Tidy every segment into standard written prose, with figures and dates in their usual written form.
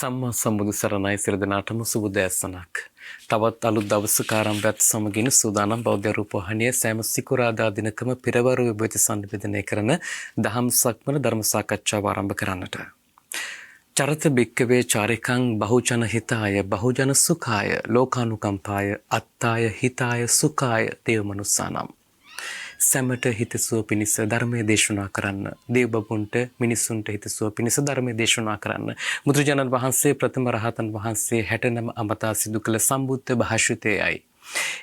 සම්මා සම්බුදු සරණයි සියලු දෙනාටම සුබ දැසනක්. තවත් අලුත් දවසක ආරම්භයත් සමගින් සූදානම් බෞද්ධ රූපවාහිනිය සෑම සිකුරාදා දිනකම පෙරවරු විභූති සංනිවේදනය කරන දහම් සක්මන ධර්ම සාකච්ඡාව ආරම්භ කරන්නට. චරත බික්කවේ චාරිකං බහුජන හිතාය බහුජන සුඛාය ලෝකානුකම්පාය අත්තාය හිතාය සුඛාය දේව මනුස්සානම්. සැමට හිතසුව පිණිස ධර්මය දේශනා කරන්න. දේව බබුන්ට මිනිසුන්ට හිතසුව පිණිස ධර්මය දේශනා කරන්න. බුදුරජාණන් වහන්සේ ප්‍රථම රහතන් වහන්සේ 69 අමතා සිදු කළ සම්බුද්ධ භාෂිතයයි.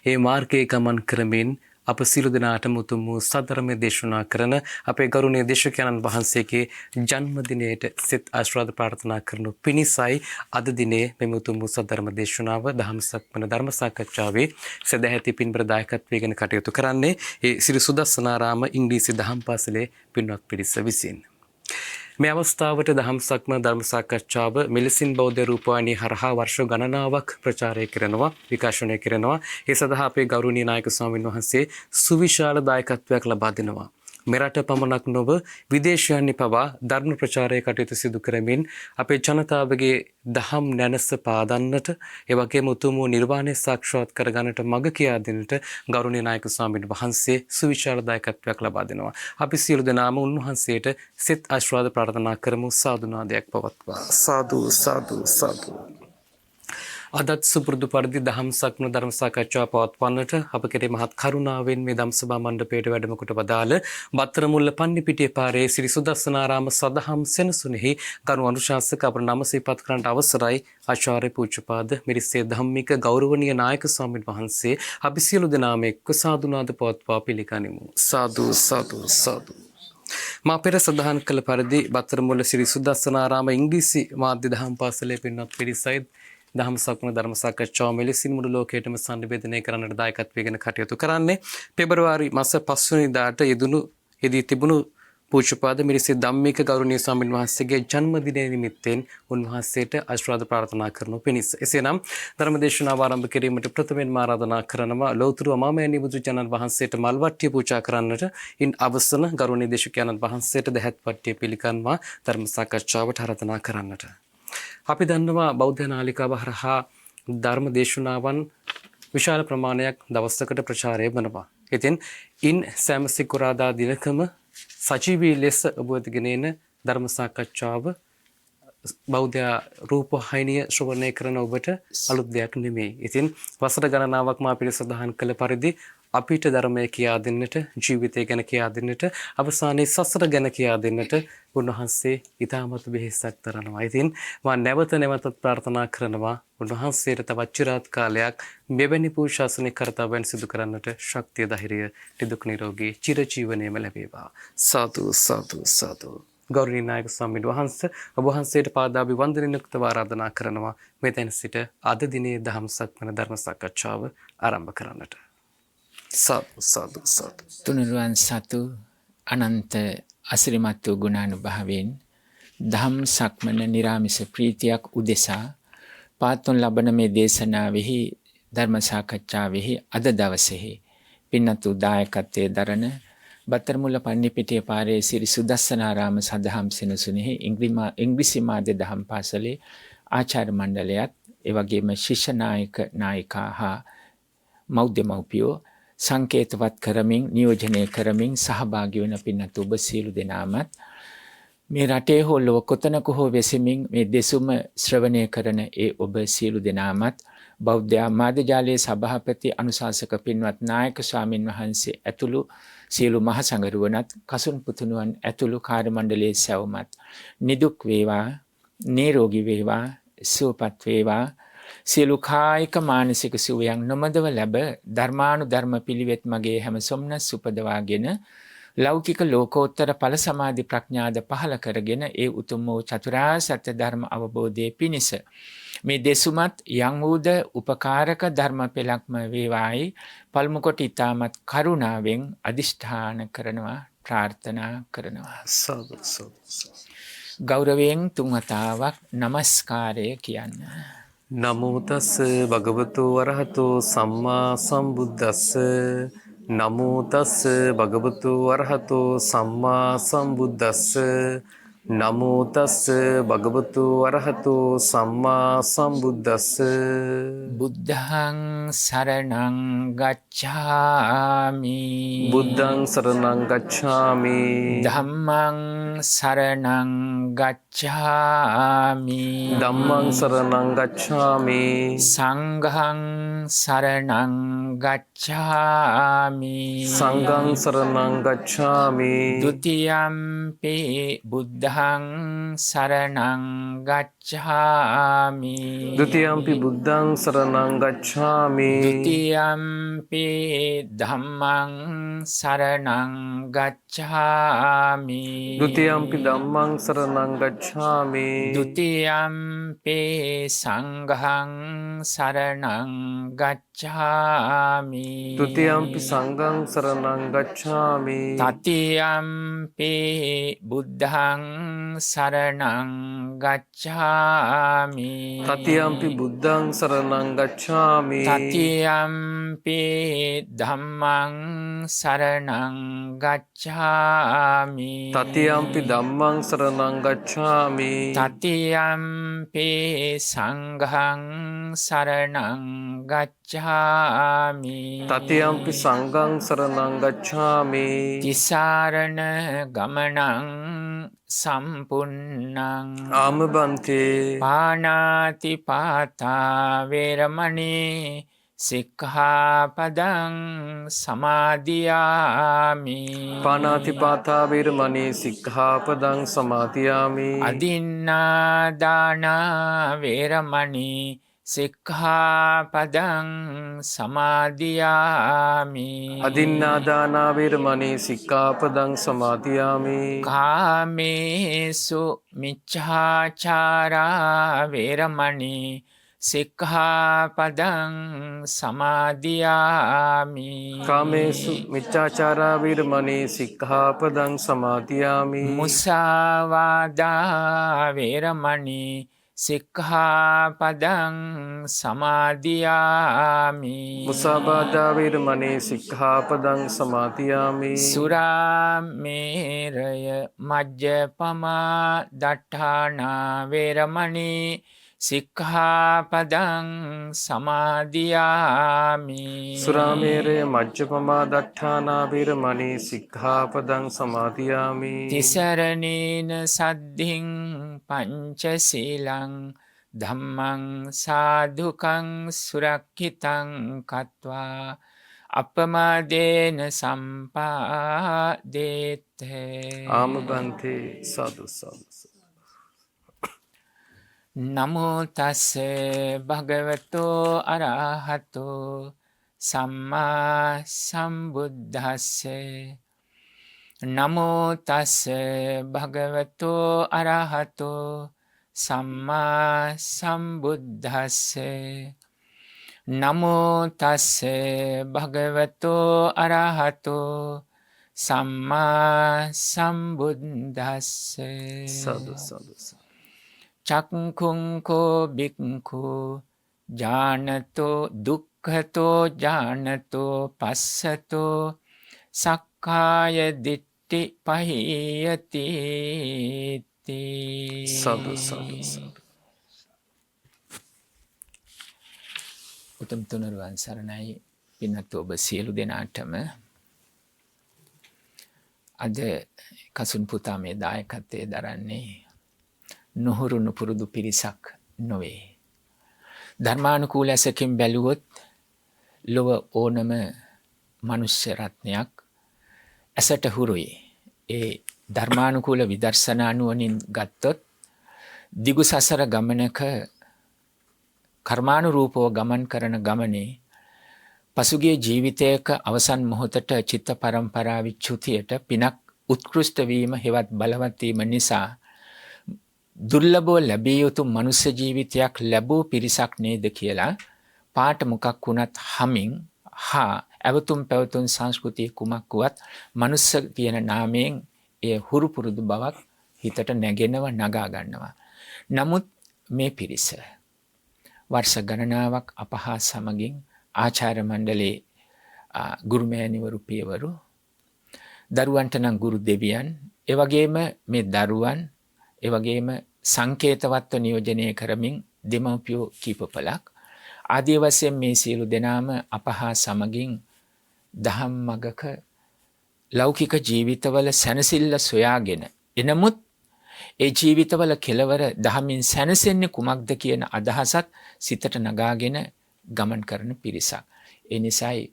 ඒ මාර්ගයේ ගමන් කරමින් අප සියලු දෙනාටම උතුම් වූ සද්ධර්මය දේශනා කරන අපේ ගෞරවනීය දේශකයන්න් වහන්සේගේ ජන්මදිනයට සෙත් ආශිර්වාද ප්‍රාර්ථනා කරනු පිණිසයි අද දිනේ මෙම උතුම් වූ සද්ධර්ම දේශනාව දහම් සක්මන ධර්ම සාකච්ඡාවේ සදැහැති පින්බර දායකත්වයෙන් කටයුතු කරන්නේ ඒ සිරි සුදස්සනාරාම ඉංග්‍රීසි දහම් පාසලේ පින්වත් පිරිස විසින්. මේ අවස්ථාවට දහම් සක්මන ධර්ම සාකච්ඡාව මෙලෙසින් බෞද්ධ රූපවාහිනිය හරහා වර්ෂ ගණනාවක් ප්‍රචාරය කරනවා විකාශනය කරනවා. ඒ සඳහා අපේ ගෞරවනීය නායක ස්වාමීන් වහන්සේ සුවිශාල දායකත්වයක් ලබා දෙනවා. මෙරට පමණක් නොව විදේශයන්හි පවා ධර්ම ප්‍රචාරය කටයුතු සිදු කරමින් අපේ ජනතාවගේ දහම් නැනස පාදන්නට ඒ වගේම උතුම් වූ නිර්වාණය සාක්ෂාත් කරගන්නට මඟ කියා දෙන්නට ගෞරවනීය නායක ස්වාමීන් වහන්සේ සුවිශාල දායකත්වයක් ලබා දෙනවා. අපි සියලු දෙනාම උන්වහන්සේට සෙත් ආශිර්වාද ප්‍රාර්ථනා කරමු. සාදු නාදයක් පවත්වා. සාදු සාදු සාදු. අදත් සුපුරුදු පරිදි දහම් සක්මන ධර්ම සාකච්ඡාව පවත්වන්නට අප කෙරේ මහත් කරුණාවෙන් මේ ධම්සභා මණ්ඩපයට වැඩම කොට වදාළ බත්තරමුල්ල පන්නිපිටිය පාරේ සිරි සුදස්සනාරාම සදහම් සෙනසුනේහි ගරු අනුශාසක අපේ නම සිහිපත් කරන්නට අවසරයි ආචාර්ය පූජ්‍යපාද මිරිස්සේ ධම්මික ගෞරවනීය නායක ස්වාමීන් වහන්සේ අපි සියලු දෙනාම එක්ව සාදුනාද පවත්වා පිළිගනිමු. සාදු සාදු සාදු. මා පෙර සඳහන් කළ පරිදි බත්තරමුල්ල සිරි සුදස්සනාරාම ඉංග්‍රීසි මාධ්‍ය දහම් පාසලේ පින්වත් පිරිසයි දහම් සක්මන ධර්ම සාකච්ඡාව මෙලෙසින් මුළු ලෝකයටම සංනිවේදනය කරන්නට දායකත්වයෙන් කටයුතු කරන්නේ. පෙබරවාරි මාස 5 වෙනිදාට යෙදී තිබුණු පූජ්‍යපාද මිරිස්සේ ධම්මික ගෞරවනීය ස්වාමීන් වහන්සේගේ ජන්මදිනය නිමිත්තෙන් උන්වහන්සේට ආශිර්වාද ප්‍රාර්ථනා කරනු පිණිස. එසේනම් ධර්ම දේශනාව ආරම්භ කිරීමට ප්‍රථමයෙන්ම ආරාධනා කරනවා ලෞතර අමාමෑණී බුදුජානන් වහන්සේට මල්වට්ටිය පූජා කරන්නට. ඉන් අවසන ගෞරවනීය දේශකයන්න් වහන්සේට දහත් වට්ටිය පිළිගන්වා ධර්ම සාකච්ඡාවට ආරාධනා කරන්නට. අපි දන්නවා බෞද්ධ නාලිකාව හරහා ධර්ම දේශනාවන් විශාල ප්‍රමාණයක් දවසකට ප්‍රචාරය වෙනවා. ඉතින් ඉන් සෑම සිකුරාදා දිනකම සජීවී ලෙස ඔබ වෙතගෙන එන ධර්ම සාකච්ඡාව බෞද්ධ රූපවාහිනිය ශ්‍රවණය කරන ඔබට අලුත් දෙයක් නෙමෙයි. ඉතින් වසර ගණනාවක් මා පිළිසඳහන් කළ පරිදි අපිට ධර්මය කියා දෙන්නට, ජීවිතය ගැන කියා දෙන්නට, අවසානයේ සසර ගැන කියා දෙන්නට උන්වහන්සේ ඊටමත් වෙහෙසක් දරනවා. ඉතින් මා නැවත නැවතත් ප්‍රාර්ථනා කරනවා උන්වහන්සේට තවත් চিරාත් කාලයක් මෙවැනි පූජාසනික කර්තව්‍යයන් සිදු කරන්නට ශක්තිය ධෛර්යය නිදුක් නිරෝගී චිරජීවනයේම ලැබේවා. සාදු සාදු සාදු. ගෞරවනීය නායක ස්වාමීන් වහන්සේ ඔබ වහන්සේට පාදාභිවන්දනයක්ව ආරාධනා කරනවා මෙතෙන් සිට අද දිනේ දහම් සක්මන ධර්ම සාකච්ඡාව ආරම්භ කරන්නට. සාදු සාදු සාදු. තුනුරුවන් සතු අනන්ත අසිරිමත් වූ ගුණානුභාවයෙන් දහම් සක්මන නිරාමිස ප්‍රීතියක් උදෙසා පාත්තුන් ලබන මේ දේශනාවෙහි ධර්ම සාකච්ඡාවෙහි අද දවසේහි පින්නත් දායකත්වයේ දරන බත්තරමුල්ල පන්නිපිටිය පාරේ සිරි සුදස්සනාරාම සදහම් සෙනසුනේහි ඉංග්‍රීසි මාධ්‍ය දහම් පාසලේ ආචාර්ය මණ්ඩලයත් ඒ වගේම ශිෂ්‍ය නායක නායිකා හා මව්දෙමව්පියෝ සංකේතවත් කරමින් නියෝජනය කරමින් සහභාගී වන පින්නත් ඔබ සියලු දෙනාමත් මේ රටේ හෝ ලොව කොතනක හෝ වෙසෙමින් මේ දෙසුම ශ්‍රවණය කරන ඒ ඔබ සියලු දෙනාමත් බෞද්ධ මාධ්‍ය ජාලයේ සභාපති අනුශාසක පින්වත් නායක ස්වාමින් වහන්සේ ඇතුළු සියලු මහ සංඝරුවනත් කසුන් පුතුණුවන් ඇතුළු කාර්ය මණ්ඩලයේ සැවොමත් නිදුක් වේවා නිරෝගී වේවා සුවපත් වේවා සියලු කායික මානසික සුවයන් නොමදව ලැබ ධර්මානුධර්ම පිළිවෙත් මගේ හැම සොම්නස් උපදවාගෙන ලෞකික ලෝකෝත්තර ඵල සමාධි ප්‍රඥාද පහල කරගෙන ඒ උතුම් වූ චතුරාර්ය සත්‍ය ධර්ම අවබෝධයේ පිණිස මේ දෙසුමත් යම් වූද උපකාරක ධර්ම පෙළක්ම වේවායි පළමු කොට ඊටමත් කරුණාවෙන් අදිෂ්ඨාන කරනවා ප්‍රාර්ථනා කරනවා. සාදු සාදු. ගෞරවයෙන් තුන් වතාවක් নমස්කාරය කියන්න. නමෝ තස් භගවතු වරහතෝ සම්මා සම්බුද්දස්ස. නමෝ තස් භගවතු වරහතෝ සම්මා සම්බුද්දස්ස. නමෝ තස්ස භගවතු අරහතු සම්මා සම්බුද්දස්ස. බුද්ධං සරණං ගච්ඡාමි. බුද්ධං සරණං ගච්ඡාමි. ධම්මං සරණං ගච්ඡාමි. ධම්මං සරණං ගච්ඡාමි. සංඝං සරණං ගච්ඡාමි. සංඝං සරණං ගච්ඡාමි. ဒုတိယံ පි බුද්ධං සරණං ගච්ඡාමි. ဒုတိယံ පි බුද්ධං සරණං ගච්ඡාමි. ဒုတိယံ පි ධම්මං සරණං ගච්ඡාමි. ဒုတိယံ පි ධම්මං සරණං ගච්ඡාමි. ဒုတိယံ පි සංඝං සරණං ගච්ඡාමි. ဒုတိယံ පි සංඝං සරණං ගච්ඡාමි. တတိယံ පි බුද්ධං සරණං ගච්ඡාමි. တတိယံ පි බුද්ධං සරණං ගච්ඡාමි. တတိယံ පි ධම්මං සරණං ගච්ඡාමි. တတိယံ පි ධම්මං සරණං ගච්ඡාමි. တတိယံ පි සංඝං සරණං ගච්ඡාමි. တတိယံ පි සංඝං සරණං ගච්ඡාමි. තිසරණ ගමනං සම්පුන්නං ආමබන්තේ පානාති පාතා වේරමණී සික්ඛාපදං සමාදියාමි. පානාතිපාතා වේරමණී සික්ඛාපදං සමාදියාමි. අදින්නා දාන වේරමණී සික්ඛාපදං සමාදියාමි. අදින්නාදානා වේරමණී සික්ඛාපදං සමාදියාමි. කාමේසු මිච්ඡාචාරා වේරමණී සික්ඛාපදං සමාදියාමි. කාමේසු මිච්ඡාචාරා වේරමණී සික්ඛාපදං සමාදියාමි. මුසාවාදා වේරමණී සික්ඛාපදං සමාදියාමි. මුසාවාදා වේරමණී සික්ඛාපදං සමාදියාමි. සුරාමේරය මජ්ජපමා දට්ඨානා වේරමණී සික්ඛාපදං සමාදියාමි. සුරාමේරය මජ්ජපමා දට්ඨානා වේරමණී සික්ඛාපදං සමාදියාමි. තිසරණේන සද්ධින් පංචශීලං ධම්මං සාධුකං සුරක්ඛිතං කତ୍වා අපමාදේන සම්පාදේතේ. ආමබන්තේ සාදු සාදු. නමෝ තස්ස භගවතෝ අරහතෝ සම්මා සම්බුද්දස්ස. නමෝ තස්ස භගවතෝ අරහතෝ සම්මා සම්බුද්දස්ස. නමෝ තස්ස භගවතෝ අරහතෝ සම්මා සම්බුද්දස්ස. සාදු සාදු. චක්ඛුංකෝ බික්ඛු ඥානතෝ දුක්ඛතෝ ඥානතෝ පස්සතෝ සක්කාය දිට්ඨි පහියති. සාදු සාදු සාදු. උතුම් තුනුරුවන් සරණයි පින්වත් ඔබ සියලු දෙනාටම. අද කසුන් පුතා මේ දායකත්වයේ දරන්නේ නුහුරු නුපුරුදු පිරිසක් නොවේ. ධර්මානුකූල ඇසකින් බැලුවොත් ලොව ඕනම මනුෂ්‍ය රත්නයක් ඇසට හුරුයි. ඒ ධර්මානුකූල විදර්ශනා නුවණින් ගත්තොත් දිගු සසර ගමනක කර්මානුරූපව ගමන් කරන ගමනේ පසුගිය ජීවිතයක අවසන් මොහොතට චිත්ත පරම්පරා විච්ඡුතියට පිනක් උත්කෘෂ්ඨ වීම හෙවත් බලවත් වීම නිසා දුර්ලභව ලැබිය යුතු මනුෂ්‍ය ජීවිතයක් ලැබූ පිරිසක් නේද කියලා පාට මොකක් වුණත් හමින් හා ඇවතුම් පැවතුම් සංස්කෘතිය කුමක් වුවත් මනුෂ්‍ය කියන නාමයෙන් ඒ හුරු පුරුදු බවක් හිතට නැගෙනවා නගා ගන්නවා. නමුත් මේ පිරිස වර්ෂ ගණනාවක් අප හා සමගින් ආචාර්ය මණ්ඩලයේ ගුරුමෑණිවරු පියවරු දරුවන්ට නම් ගුරු දෙවියන්, ඒ වගේම මේ දරුවන් ඒ වගේම සංකේතවත්ව නියෝජනය කරමින් දෙමව්පියෝ කීප පළක් ආදී වශයෙන් මේ සියලු දෙනාම අපහා සමගින් දහම් මගක ලෞකික ජීවිතවල සැනසෙල්ල සොයාගෙන එනමුත් ඒ ජීවිතවල කෙලවර දහමින් සැනසෙන්නේ කුමක්ද කියන අදහසත් සිතට නගාගෙන ගමන් කරන පිරිසක්. ඒ නිසායි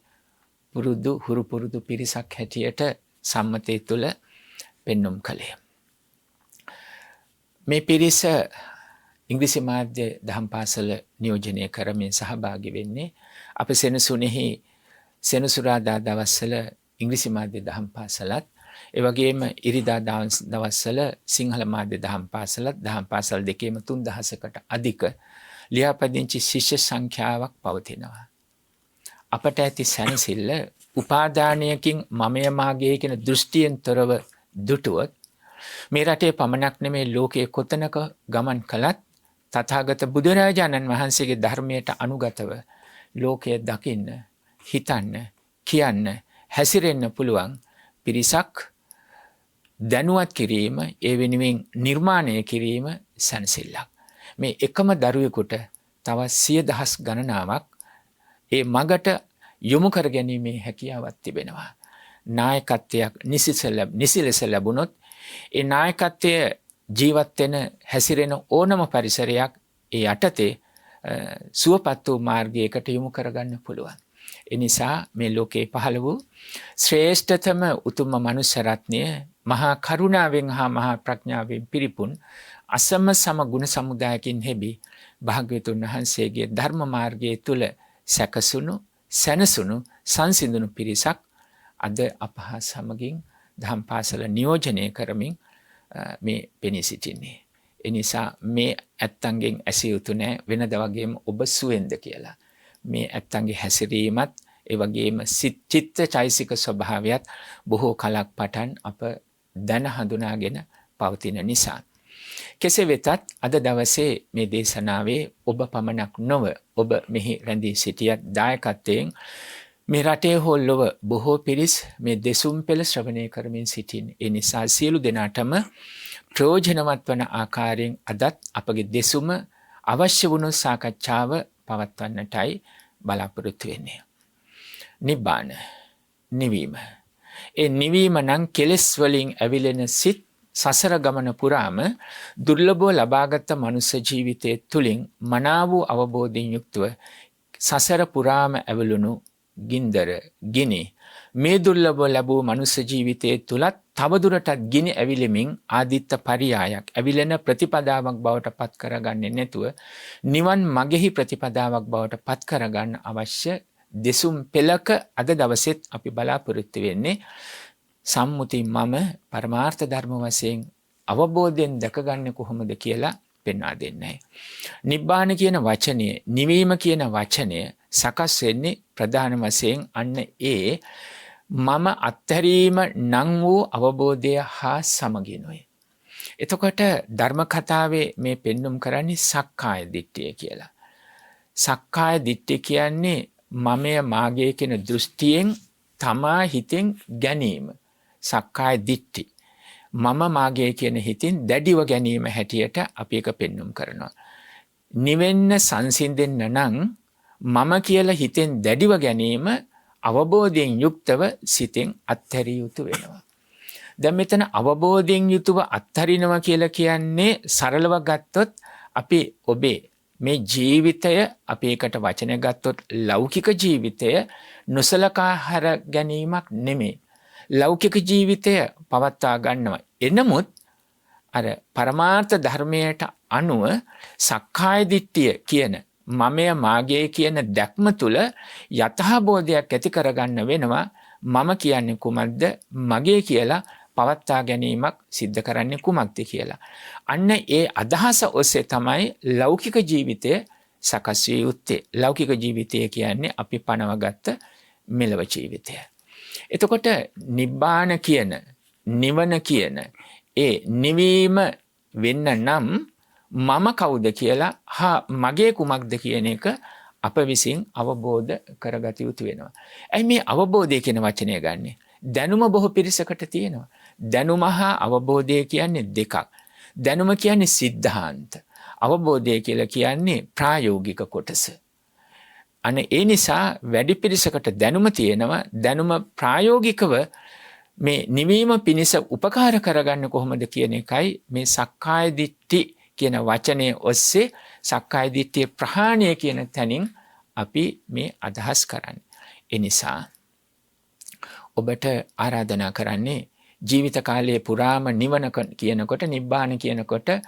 හුරු පුරුදු පිරිසක් හැටියට සම්මතය තුළ පෙන්눔 කළේ. මේ පිරිස ඉංග්‍රීසි මාධ්‍ය දහම් පාසල නියෝජනය කරමින් සහභාගී වෙන්නේ අප සෙනසුනේහි සෙනසුරාදා දවස්වල ඉංග්‍රීසි මාධ්‍ය දහම් පාසලත් ඒ වගේම ඉරිදා දවස්වල සිංහල මාධ්‍ය දහම් පාසලත් දහම් පාසල් දෙකේම 3000කට අධික ලියාපදිංචි ශිෂ්‍ය සංඛ්‍යාවක් පවතිනවා. අපට ඇති සැනසෙල්ල උපාදානයකින් මමය මාගේ කියන දෘෂ්ටියෙන් තොරව දුටුවොත් මේ රටේ පමණක් නෙමේ ලෝකයේ කොතනක ගමන් කළත් තථාගත බුදුරජාණන් වහන්සේගේ ධර්මයට අනුගතව ලෝකය දකින්න, හිතන්න, කියන්න, හැසිරෙන්න පුළුවන් පිරිසක් දැනුවත් කිරීම, ඒ වෙනුවෙන් නිර්මාණය කිරීම සැනසෙල්ලක්. මේ එකම දරුවෙකුට තව 100,000 ගණනාවක් ඒ මගට යොමු කර ගැනීමේ හැකියාවක් තිබෙනවා. නායකත්වයක් නිසි ලෙස ලැබුණොත් ඒ නායකත්වය ජීවත් වෙන හැසිරෙන ඕනම පරිසරයක් ඒ යටතේ සුවපත් වූ මාර්ගයකට යොමු කරගන්න පුළුවන්. ඒ නිසා මේ ලෝකේ පහළ වූ ශ්‍රේෂ්ඨතම උතුම් මනුෂ්‍ය රත්නය මහා කරුණාවෙන් හා මහා ප්‍රඥාවෙන් පිරිපුන් අසම සම ගුණ සමුදායකින් හෙබි භාග්‍යවතුන් වහන්සේගේ ධර්ම මාර්ගයේ තුල සැකසුණු, සැනසුණු, සංසිඳුණු පිරිසක් අද අපහා සමගින් දහම් පාසල නියෝජනය කරමින් මේ පෙනී සිටින්නේ. ඒ නිසා මේ ඇත්තන්ගෙන් ඇසිය යුතු නෑ වෙනද වගේම ඔබ සුවෙන්ද කියලා. මේ ඇත්තන්ගේ හැසිරීමත් ඒ වගේම චිත්ත චෛසික ස්වභාවයත් බොහෝ කලක් පටන් අප දැන හඳුනාගෙන පවතින නිසා. කෙසේ වෙතත් අද දවසේ මේ දේශනාවේ ඔබ පමණක් නොව ඔබ මෙහි රැඳී සිටියත් දායකත්වයෙන් මේ රටේ හෝ ලොව බොහෝ පිරිස් මේ දෙසුම් පෙළ ශ්‍රවණය කරමින් සිටින්. ඒ නිසා සියලු දෙනාටම ප්‍රයෝජනවත් වන ආකාරයෙන් අදත් අපගේ දෙසුම අවශ්‍ය වුණු සාකච්ඡාව පවත්වන්නටයි බලාපොරොත්තු වෙන්නේ. නිබ්බාන නිවීම. ඒ නිවීම නම් කෙලෙස් වලින් ඇවිලෙන සිත් සසර ගමන පුරාම දුර්ලභව ලබාගත් මනුෂ්‍ය ජීවිතයේ තුලින් මනාව වූ අවබෝධයෙන් යුක්තව සසර පුරාම ඇවිලුණු ගින්දර ගිනි මේ දුර්ලභව ලැබූ මනුෂ්‍ය ජීවිතයේ තුලත් තවදුරටත් ගිනි ඇවිලෙමින් ආදිත්ත පරියායක් ඇවිලෙන ප්‍රතිපදාවක් බවට පත් කරගන්නේ නැතුව නිවන් මගෙහි ප්‍රතිපදාවක් බවට පත් කරගන්න අවශ්‍ය දෙසුම් පෙළක අද දවසෙත් අපි බලාපොරොත්තු වෙන්නේ සම්මුති මම පරමාර්ථ ධර්ම වශයෙන් අවබෝධයෙන් දැකගන්නේ කොහොමද කියලා පෙන්වා දෙන්නයි. නිබ්බාන කියන වචනය, නිවීම කියන වචනය සකස් වෙන්නේ ප්‍රධාන වශයෙන් අන්න ඒ මම අත්හැරීම නම් වූ අවබෝධය හා සමගිනුයි. එතකොට ධර්ම කතාවේ මේ පෙන්눔 කරන්නේ සක්කාය දිට්ඨිය කියලා. සක්කාය දිට්ඨිය කියන්නේ මමය මාගේ කියන දෘෂ්ටියෙන් තමා හිතෙන් ගැනීම. සක්කාය දිට්ඨි. මම මාගේ කියන හිතින් දැඩිව ගැනීම හැටියට අපි එක පෙන්눔 කරනවා. නිවෙන්න සංසිඳෙන්න නම් මම කියලා හිතෙන් දැඩිව ගැනීම අවබෝධයෙන් යුක්තව සිතෙන් අත්හැරිය යුතු වෙනවා. දැන් මෙතන අවබෝධයෙන් යුතුව අත්හරිනවා කියලා කියන්නේ සරලව ගත්තොත් අපි ඔබේ මේ ජීවිතය අපි එකට වචන ගත්තොත් ලෞකික ජීවිතය නොසලකා හර ගැනීමක් නෙමෙයි. ලෞකික ජීවිතය පවත්වා ගන්නවා. එනමුත් අර පරමාර්ථ ධර්මයට අනුව සක්කාය දිට්ඨිය කියන මමය මාගේ කියන දැක්ම තුල යථාබෝධයක් ඇති කරගන්න වෙනවා. මම කියන්නේ කුමක්ද? මගේ කියලා පවත්වා ගැනීමක් සිද්ධ කරන්නේ කුමක්ද කියලා. අන්න ඒ අදහස ඔස්සේ තමයි ලෞකික ජීවිතය සකස් විය යුත්තේ. ලෞකික ජීවිතය කියන්නේ අපි පනවගත්ත මෙලව ජීවිතය. එතකොට නිබ්බාන කියන නිවන කියන ඒ නිවීම වෙන්න නම් මම කවුද කියලා හා මගේ කුමක්ද කියන එක අප විසින් අවබෝධ කරගත යුතු වෙනවා. ඇයි මේ අවබෝධය කියන වචනය ගන්නෙ? දැනුම බොහෝ පිරිසකට තියෙනවා. දැනුම හා අවබෝධය කියන්නේ දෙකක්. දැනුම කියන්නේ සිද්ධාන්ත. අවබෝධය කියලා කියන්නේ ප්‍රායෝගික කොටස. අනේ ඒ නිසා වැඩි පිරිසකට දැනුම තියෙනවා. දැනුම ප්‍රායෝගිකව මේ නිවීම පිණිස උපකාර කරගන්න කොහොමද කියන එකයි මේ සක්කාය දිට්ඨි කියන වචනේ ඔස්සේ සක්කාය දිට්ඨිය ප්‍රහාණය කියන තැනින් අපි මේ අදහස් කරන්නේ. ඒ නිසා ඔබට ආරාධනා කරන්නේ ජීවිත කාලයේ පුරාම නිවන කියනකොට නිබ්බාන කියනකොට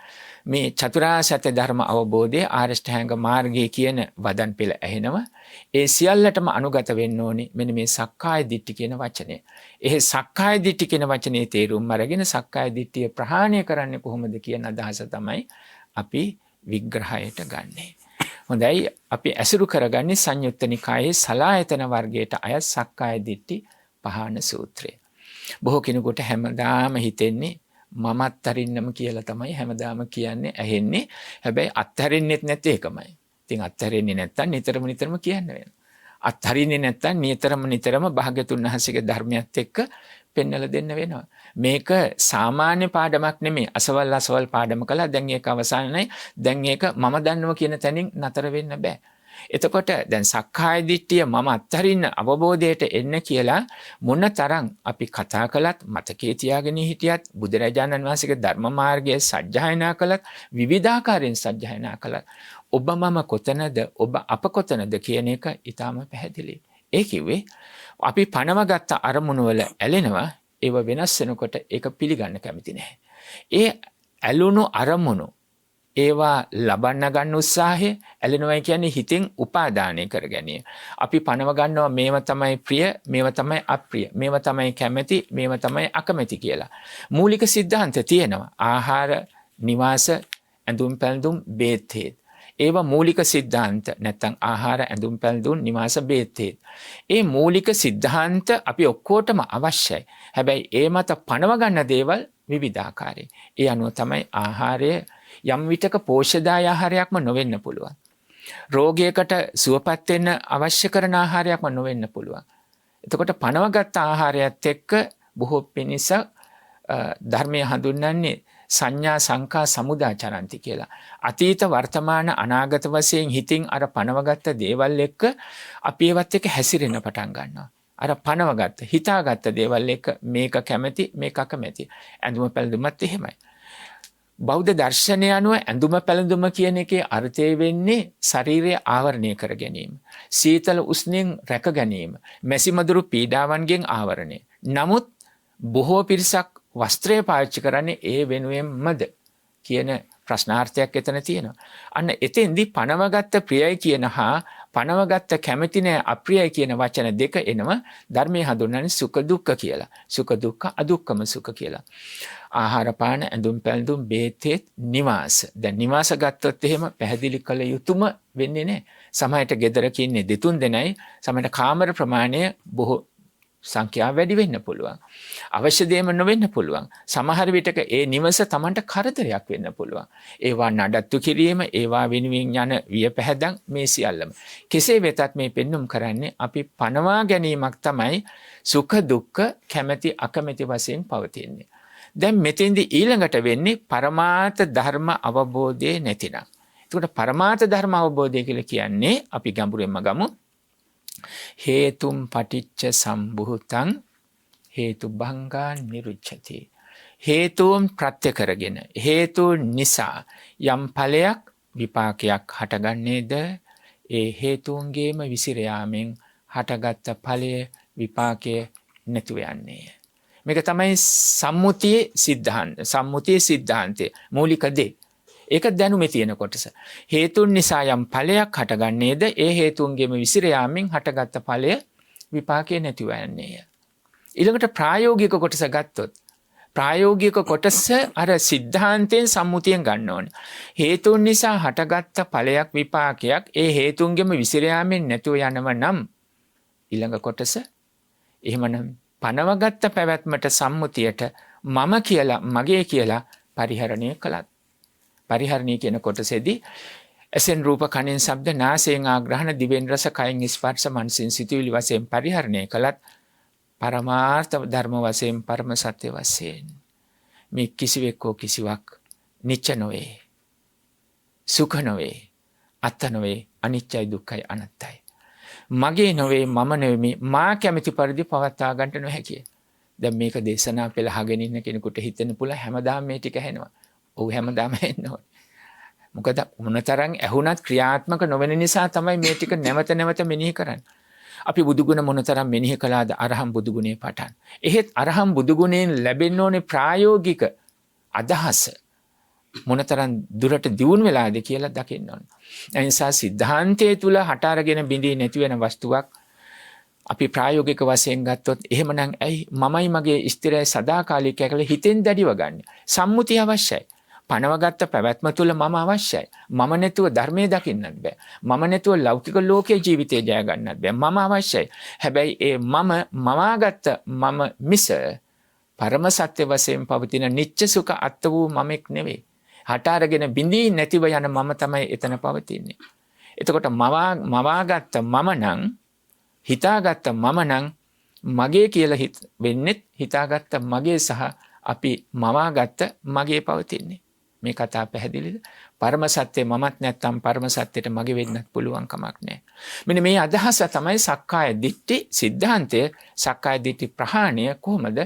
මේ චතුරාර්ය සත්‍ය ධර්ම අවබෝධයේ ආරියෂ්ඨාංග මාර්ගයේ කියන වදන් පෙළ ඇහෙනවා. ඒ සියල්ලටම අනුගත වෙන්න ඕනේ මෙන්න මේ සක්කාය දිට්ඨි කියන වචනේ. ඒ සක්කාය දිට්ඨි කියන වචනේ තේරුම් අරගෙන සක්කාය දිට්ඨිය ප්‍රහාණය කරන්නේ කොහොමද කියන අදහස තමයි අපි විග්‍රහයට ගන්නෙ. හොඳයි අපි ඇසුරු කරගන්නේ සංයුත්ත නිකායේ සලායතන වර්ගයට අයත් සක්කාය දිට්ඨි පහන සූත්‍රය. බොහෝ කෙනෙකුට හැමදාම හිතෙන්නේ මම අත්හරින්නම කියලා තමයි හැමදාම කියන්නේ ඇහෙන්නේ. හැබැයි අත්හරින්නෙත් නැත්තේ ඒකමයි. ඉතින් අත්හරින්නේ නැත්තම් නිතරම කියන්න වෙනවා. අත්හරින්නේ නැත්තම් නිතරම භාග්‍යතුන් වහන්සේගේ ධර්මයත් එක්ක පෙන්වලා දෙන්න වෙනවා. මේක සාමාන්‍ය පාඩමක් නෙමෙයි. අසවල් පාඩම කළා. දැන් ඒක අවසానයි. දැන් ඒක මම දන්නවා කියන තැනින් නතර වෙන්න බෑ. එතකොට දැන් සක්කාය දිට්ඨිය මම අත්හරින්න අවබෝධයට එන්න කියලා මොන තරම් අපි කතා කළත් මතකයේ තියාගෙන හිටියත් බුදුරජාණන් වහන්සේගේ ධර්ම මාර්ගයේ සජ්ජායනා කළත් විවිධාකාරයෙන් සජ්ජායනා කළත් ඔබ මම කොතනද ඔබ අප කොතනද කියන එක ඊටාම පැහැදිලි. ඒ කිව්වේ අපි පනවගත්ත අරමුණු වල ඇලෙනවා ඒව වෙනස් වෙනකොට ඒක පිළිගන්න කැමති නැහැ. ඒ ඇලුණු අරමුණු ඒවා ලබන්න ගන්න උත්සාහය ඇලෙනවා කියන්නේ හිතෙන් උපාදානය කර ගැනීම. අපි පනව ගන්නවා මේව තමයි ප්‍රිය, මේව තමයි අප්‍රිය, මේව තමයි කැමැති, මේව තමයි අකමැති කියලා. මූලික સિદ્ધාන්ත තියෙනවා. ආහාර, නිවාස, ඇඳුම් පැළඳුම්, බේත් හේත්. ඒවා මූලික સિદ્ધාන්ත නැත්නම් ආහාර, ඇඳුම් පැළඳුම්, නිවාස, බේත් හේත්. ඒ මූලික સિદ્ધාන්ත අපි ඔක්කොටම අවශ්‍යයි. හැබැයි ඒ මත පනව ගන්න දේවල් විවිධාකාරයි. ඒ අනුව තමයි ආහාරය යම් විටක පෝෂ්‍යදාය ආහාරයක්ම නොවෙන්න පුළුවන්. රෝගයකට සුවපත් වෙන්න අවශ්‍ය කරන ආහාරයක්ම නොවෙන්න පුළුවන්. එතකොට පනවගත් ආහාරයත් එක්ක බොහෝ පිනිස ධර්මයේ හඳුන්වන්නේ සංඥා සංකා සමුදාචරಂತಿ කියලා. අතීත වර්තමාන අනාගත වශයෙන් හිතින් අර පනවගත්ත දේවල් එක්ක අපි ඒවත් එක්ක හැසිරෙන්න පටන් ගන්නවා. අර පනවගත්ත හිතාගත්ත දේවල් එක්ක මේක කැමැති මේක අකමැති. ඇඳුම පැළඳුමත් එහෙමයි. බෞද්ධ දර්ශනය අනුව ඇඳුම පැළඳුම කියන එකේ අර්ථය වෙන්නේ ශරීරය ආවරණය කර ගැනීම. සීතල උෂ්ණයෙන් රැක ගැනීම. මැසිමදුරු පීඩාවන්ගෙන් ආවරණය. නමුත් බොහෝ පිරිසක් වස්ත්‍රය පාවිච්චි කරන්නේ ඒ වෙනුවෙන්මද කියන ප්‍රශ්නාර්ථයක් එතන තියෙනවා. අන්න එතෙන්දී පනවගත්ත ප්‍රියයි කියන හා පනවගත්ත කැමති නෑ අප්‍රියයි කියන වචන දෙක එනවා. ධර්මයේ හඳුන්වන්නේ සුඛ දුක්ඛ කියලා. සුඛ දුක්ඛ අදුක්ඛම සුඛ කියලා. ආහාර පාන ඇඳුම් පැළඳුම් බේතේත් නිවාස. දැන් නිවාස ගත්තොත් එහෙම පැහැදිලි කළ යුතුම වෙන්නේ නැහැ. සමහරට ගෙදරක ඉන්නේ දෙතුන් දෙනයි. සමහරට කාමර ප්‍රමාණය බොහෝ සංඛ්‍යාව වැඩි වෙන්න පුළුවන්. අවශ්‍ය දේම නොවෙන්න පුළුවන්. සමහර විටක ඒ නිවස Tamanට කරදරයක් වෙන්න පුළුවන්. ඒවා නඩත්තු කිරීම, ඒවා වෙනුවෙන් යන වියපැහැදන් මේ සියල්ලම. කෙසේ වෙතත් මේ පෙන්눔 කරන්නේ අපි පනවා ගැනීමක් තමයි සුඛ දුක්ඛ කැමැති අකමැති වශයෙන් පවතින්නේ. දැන් මෙතෙන්දී ඊළඟට වෙන්නේ පරමාර්ථ ධර්ම අවබෝධය නැතිනම්. එතකොට පරමාර්ථ ධර්ම අවබෝධය කියලා කියන්නේ අපි ගැඹුරින්ම ගමු. හේතුම් පටිච්ච සම්භූතං හේතු භංගා නිරුච්ඡති. හේතුන් ප්‍රත්‍ය කරගෙන හේතු නිසා යම් ඵලයක් විපාකයක් හටගන්නේද ඒ හේතුන්ගේම විසිර යාමෙන් හටගත් ඵලය විපාකය නැතුව යන්නේ. මේක තමයි සම්මුතියේ සිද්ධාන්තය මූලික දේ. ඒක දැනුමේ තියෙන කොටස. හේතුන් නිසා යම් ඵලයක් හටගන්නේද ඒ හේතුන්ගේම විසිර යාමෙන් හටගත් ඵලය විපාකේ නැතිව යන්නේ. ඊළඟට ප්‍රායෝගික කොටස ගත්තොත් ප්‍රායෝගික කොටස අර සිද්ධාන්තයෙන් සම්මුතියෙන් ගන්න ඕනේ. හේතුන් නිසා හටගත් ඵලයක් විපාකයක් ඒ හේතුන්ගේම විසිර යාමෙන් නැතුව යනව නම් ඊළඟ කොටස එහෙමනම් පනවගත්ත පැවැත්මට සම්මුතියට මම කියලා මගේ කියලා පරිහරණය කළත්. පරිහරණය කියන කොටසේදී ඇසෙන් රූප කනෙන් ශබ්ද නාසයෙන් ආග්‍රහණ දිවෙන් රස කයින් ස්පර්ශ මනසින් සිතුවිලි වශයෙන් පරිහරණය කළත් පරමාර්ථ ධර්ම වශයෙන් පරම සත්‍ය වශයෙන් මේ කිසිවෙක් හෝ කිසිවක් නිච්ච නොවේ. සුඛ නොවේ. අත්ත නොවේ. අනිච්චයි දුක්ඛයි අනත්තයි. මගේ නොවේ මම නෙවෙමි මා කැමති පරිදි පවත්වා ගන්නට නොහැකිය. දැන් මේක දේශනා පෙළ අහගෙන ඉන්න කෙනෙකුට හිතෙන්න පුළුවන් හැමදාම මේ ටික ඇහෙනවා. ඔව් හැමදාම ඇහෙනවා. මොකද මොනතරම් ඇහුණත් ක්‍රියාත්මක නොවන නිසා තමයි මේ ටික නැවත නැවත මෙනෙහි කරන්නේ. අපි බුදුගුණ මොනතරම් මෙනෙහි කළාද අරහම් බුදුගුණේ පටන්. එහෙත් අරහම් බුදුගුණෙන් ලැබෙන්න ඕනේ ප්‍රායෝගික අදහස මොනතරම් දුරට දියුණු වෙලාද කියලා දකින්න ඕන. ඒ නිසා සිද්ධාන්තයේ තුල හට අරගෙන බිඳී නැති වෙන වස්තුවක් අපි ප්‍රායෝගික වශයෙන් ගත්තොත් එහෙමනම් ඇයි මමයි මගේ ස්ථිරයි සදාකාලිකයි කියලා හිතෙන් දැඩිව ගන්න. සම්මුතිය අවශ්‍යයි. පනවගත්ත පැවැත්ම තුළ මම අවශ්‍යයි. මම නැතුව ධර්මයේ දකින්නත් බෑ. මම නැතුව ලෞකික ලෝකයේ ජීවිතය ජය ගන්නත් බෑ. මම අවශ්‍යයි. හැබැයි ඒ මම මවාගත්ත මම මිස පරම සත්‍ය වශයෙන් පවතින නිච්ච සුඛ අත්ත වූ මමෙක් නෙවෙයි. හට අරගෙන බිඳී නැතිව යන මම තමයි එතන පවතින්නේ. එතකොට මවාගත්ත මම නම් හිතාගත්ත මම නම් මගේ කියලා වෙන්නේ හිතාගත්ත මගේ සහ අපි මවාගත්ත මගේ පවතින්නේ. මේ කතා පැහැදිලිද? පරම සත්‍ය මමත් නැත්තම් පරම සත්‍යට මගේ වෙන්නත් පුළුවන් කමක් නැහැ. මෙන්න මේ අදහස තමයි සක්කාය දිට්ඨි සිද්ධාන්තය. සක්කාය දිට්ඨි ප්‍රහාණය කොහොමද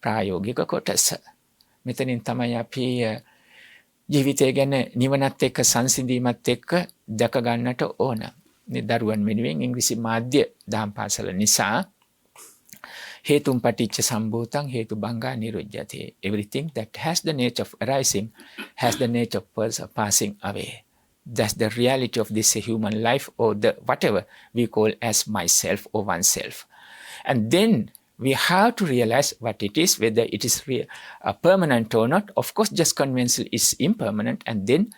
ප්‍රායෝගික කොටස. මෙතනින් තමයි අපි ජීවිතය ගැන නිවනත් එක්ක සංසිඳීමත් එක්ක දැක ගන්නට ඕන. මේ දරුවන් වෙනුවෙන් ඉංග්‍රීසි මාධ්‍ය දහම් පාසල නිසා හේතුම් පටිච්ච සම්භූතං හේතු බංගා නිරුජ්ජති. Everything that has the nature of arising has the nature of passing away. That's the reality of this human life, or the whatever we call as myself or oneself. And then we have to realize what it is, whether it is permanent or not. Of course, just conventional is impermanent. And then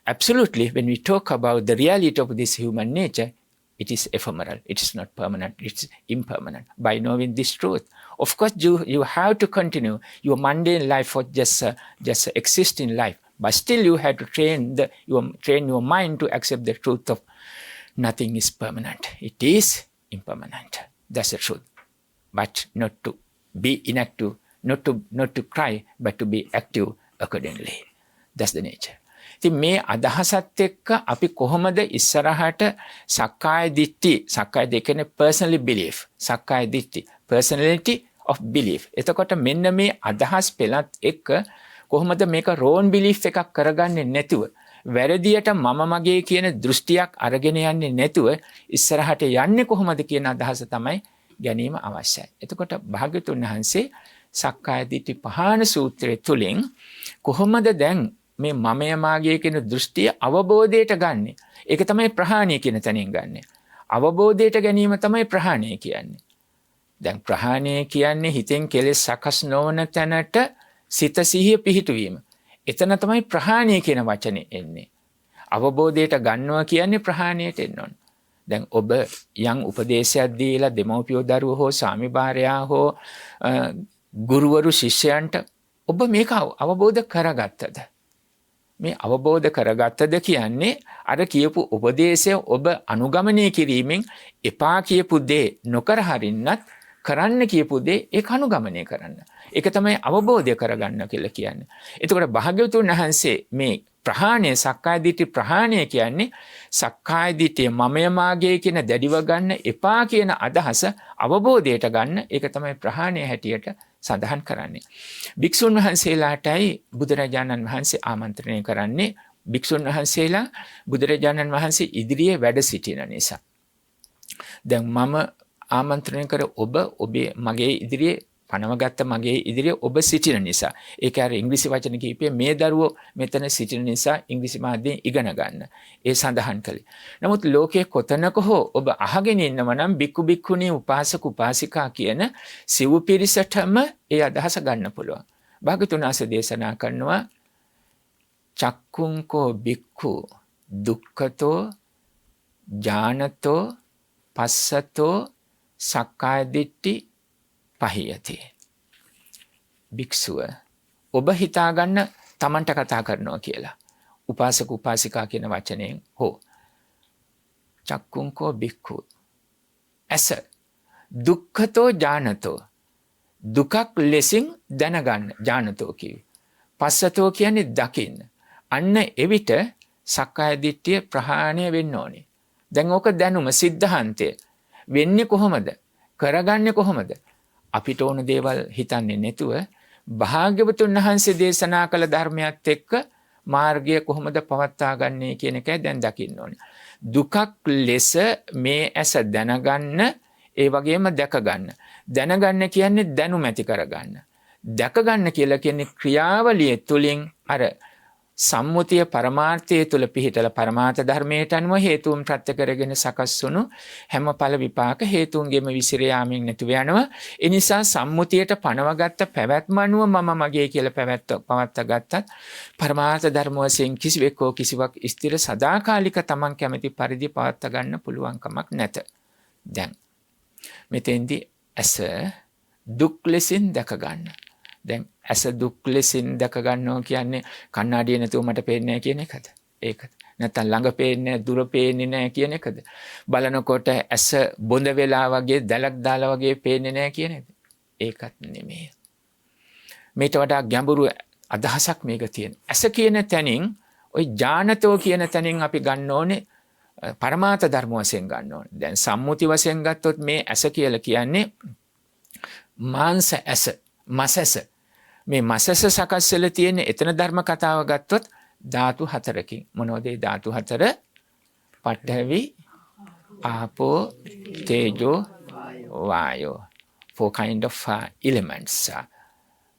absolutely, when we talk about the reality of this human nature, it is ephemeral. It is not permanent. It's impermanent. By knowing this truth, of course, you have to continue your mundane life or just existing life. But still, you have to train your mind to accept the truth of nothing is permanent. It is impermanent. That's the truth. But not to be inactive, not to cry, but to be active accordingly. That's the nature. ඉතින් මේ අදහසත් එක්ක අපි කොහොමද ඉස්සරහට සක්කාය දිට්ඨි කියන්නේ personally belief සක්කාය දිට්ඨි personality of belief. එතකොට මෙන්න මේ අදහස් පෙළත් එක්ක කොහොමද මේක wrong belief එකක් කරගන්නේ නැතුව වැරදියට මම මගේ කියන දෘෂ්ටියක් අරගෙන යන්නේ නැතුව ඉස්සරහට යන්නේ කොහොමද කියන අදහස තමයි ගැනීම අවශ්‍යයි. එතකොට භාග්‍යතුන් වහන්සේ සක්කාය දිට්ඨි පහාන සූත්‍රය තුලින් කොහොමද දැන් මේ මමය මාගේ කියන දෘෂ්ටිය අවබෝධයට ගන්නෙ. ඒක තමයි ප්‍රහාණය කියන තැනින් ගන්නෙ. අවබෝධයට ගැනීම තමයි ප්‍රහාණය කියන්නේ. දැන් ප්‍රහාණය කියන්නේ හිතෙන් කෙලෙස් සකස් නොවන තැනට සිත සිහිය පිහිටුවීම. එතන තමයි ප්‍රහාණය කියන වචනේ එන්නේ. අවබෝධයට ගන්නවා කියන්නේ ප්‍රහාණයට එන්න ඕන. දැන් ඔබ යම් උපදේශයක් දීලා දෙමව්පියෝ දරුවෝ හෝ ස්වාමිභාර්යා හෝ ගුරුවරු ශිෂ්‍යයන්ට ඔබ මේක අවබෝධ කරගත්තද? මේ අවබෝධ කරගත්තද කියන්නේ අර කියපු උපදේශය ඔබ අනුගමනය කිරීමෙන් එපා කියපු දේ නොකර හරින්නත් කරන්න කියපු දේ ඒක අනුගමනය කරන්න. ඒක තමයි අවබෝධය කරගන්න කියලා කියන්නේ. එතකොට භාග්‍යවතුන් වහන්සේ මේ ප්‍රහාණය සක්කාය දිට්ඨි ප්‍රහාණය කියන්නේ සක්කාය දිට්ඨිය මමය මාගේ කියන දැඩිව ගන්න එපා කියන අදහස අවබෝධයට ගන්න. ඒක තමයි ප්‍රහාණය හැටියට සඳහන් කරන්නේ. භික්ෂුන් වහන්සේලාටයි බුදුරජාණන් වහන්සේ ආමන්ත්‍රණය කරන්නේ. භික්ෂුන් වහන්සේලා බුදුරජාණන් වහන්සේ ඉදිරියේ වැඩ සිටින නිසා. දැන් මම ආමන්ත්‍රණය කර ඔබේ මගේ ඉදිරියේ පනවගත්ත මගේ ඉදිරියේ ඔබ සිටින නිසා. ඒක අර ඉංග්‍රීසි වචන කිහිපය මේ දරුවෝ මෙතන සිටින නිසා ඉංග්‍රීසි මාධ්‍යයෙන් ඉගෙන ගන්න. ඒ සඳහන් කළේ. නමුත් ලෝකයේ කොතනක හෝ ඔබ අහගෙන ඉන්නවා නම් බික්කු බික්කුණී උපාසක උපාසිකා කියන සිව් පිරිසටම ඒ අදහස ගන්න පුළුවන්. භාග්‍යවතුන් වහන්සේ දේශනා කරනවා චක්කුංකෝ බික්ඛු දුක්ඛතෝ ඥානතෝ පස්සතෝ සක්කාය දිට්ඨි පහියති. භික්ෂුව ඔබ හිතාගන්න තමන්ට කතා කරනවා කියලා. උපාසක උපාසිකා කියන වචනයෙන් හෝ චක්කුංකෝ බික්ඛු ඇස දුක්ඛතෝ ඥානතෝ දුකක් ලෙසින් දැනගන්න ඥානතෝ කිවි. පස්සතෝ කියන්නේ දකින්න. අන්න එවිට සක්කාය දිට්ඨිය ප්‍රහාණය වෙන්න ඕනේ. දැන් ඕක දැනුම සිද්ධාන්තය වෙන්නේ කොහොමද? කරගන්නේ කොහොමද? අපිට ඕන දේවල් හිතන්නේ නැතුව භාග්‍යවතුන් වහන්සේ දේශනා කළ ධර්මයත් එක්ක මාර්ගය කොහොමද පවත්වා ගන්නේ කියන එකයි දැන් දකින්න ඕනේ. දුකක් ලෙස මේ ඇස දැනගන්න, ඒ වගේම දැක ගන්න. දැනගන්න කියන්නේ දැනුම ඇති කරගන්න. දැක ගන්න කියලා කියන්නේ ක්‍රියාවලිය තුළින් අර සම්මුතිය පරමාර්ථය තුළ පිහිටලා පරමාර්ථ ධර්මයට අනුව හේතුන් ප්‍රත්‍ය කරගෙන සකස් වුණු හැම ඵල විපාක හේතුන්ගෙම විසිර යාමින් නැතුව යනවා. ඒ නිසා සම්මුතියට පනවගත්ත පැවැත්ම අනුව මම මගේ කියලා පවත්වා ගත්තත් පරමාර්ථ ධර්ම වශයෙන් කිසිවෙක් හෝ කිසිවක් ස්ථිර සදාකාලික තමන් කැමති පරිදි පවත්වා ගන්න පුළුවන් කමක් නැත. දැන් මෙතෙන්දී ඇස දුක් ලෙසින් දැක ගන්න. දැන් ඇස දුක් ලෙසින් දැක ගන්නවා කියන්නේ කණ්ණාඩිය නැතුව මට පේන්නේ නැහැ කියන එකද? ඒකද? නැත්නම් ළඟ පේන්නේ දුර පේන්නේ නැහැ කියන එකද? බලනකොට ඇස බොඳ වෙලා වගේ දැලක් දාලා වගේ පේන්නේ නැහැ කියන එකද? ඒකත් නෙමෙයි. මේට වඩා ගැඹුරු අදහසක් මේක තියෙන. ඇස කියන තැනින් ওই ඥානතෝ කියන තැනින් අපි ගන්න ඕනේ පරමාර්ථ ධර්ම වශයෙන් ගන්න ඕනේ. දැන් සම්මුති වශයෙන් ගත්තොත් මේ ඇස කියලා කියන්නේ මාංශ ඇස, මස් ඇස. මේ මසස සකස් වෙලා තියෙන එතන ධර්ම කතාව ගත්තොත් ධාතු හතරකින්. මොනවද ඒ ධාතු හතර? පඨවි, ආපෝ, තේජෝ, වායෝ. Four kind of elements.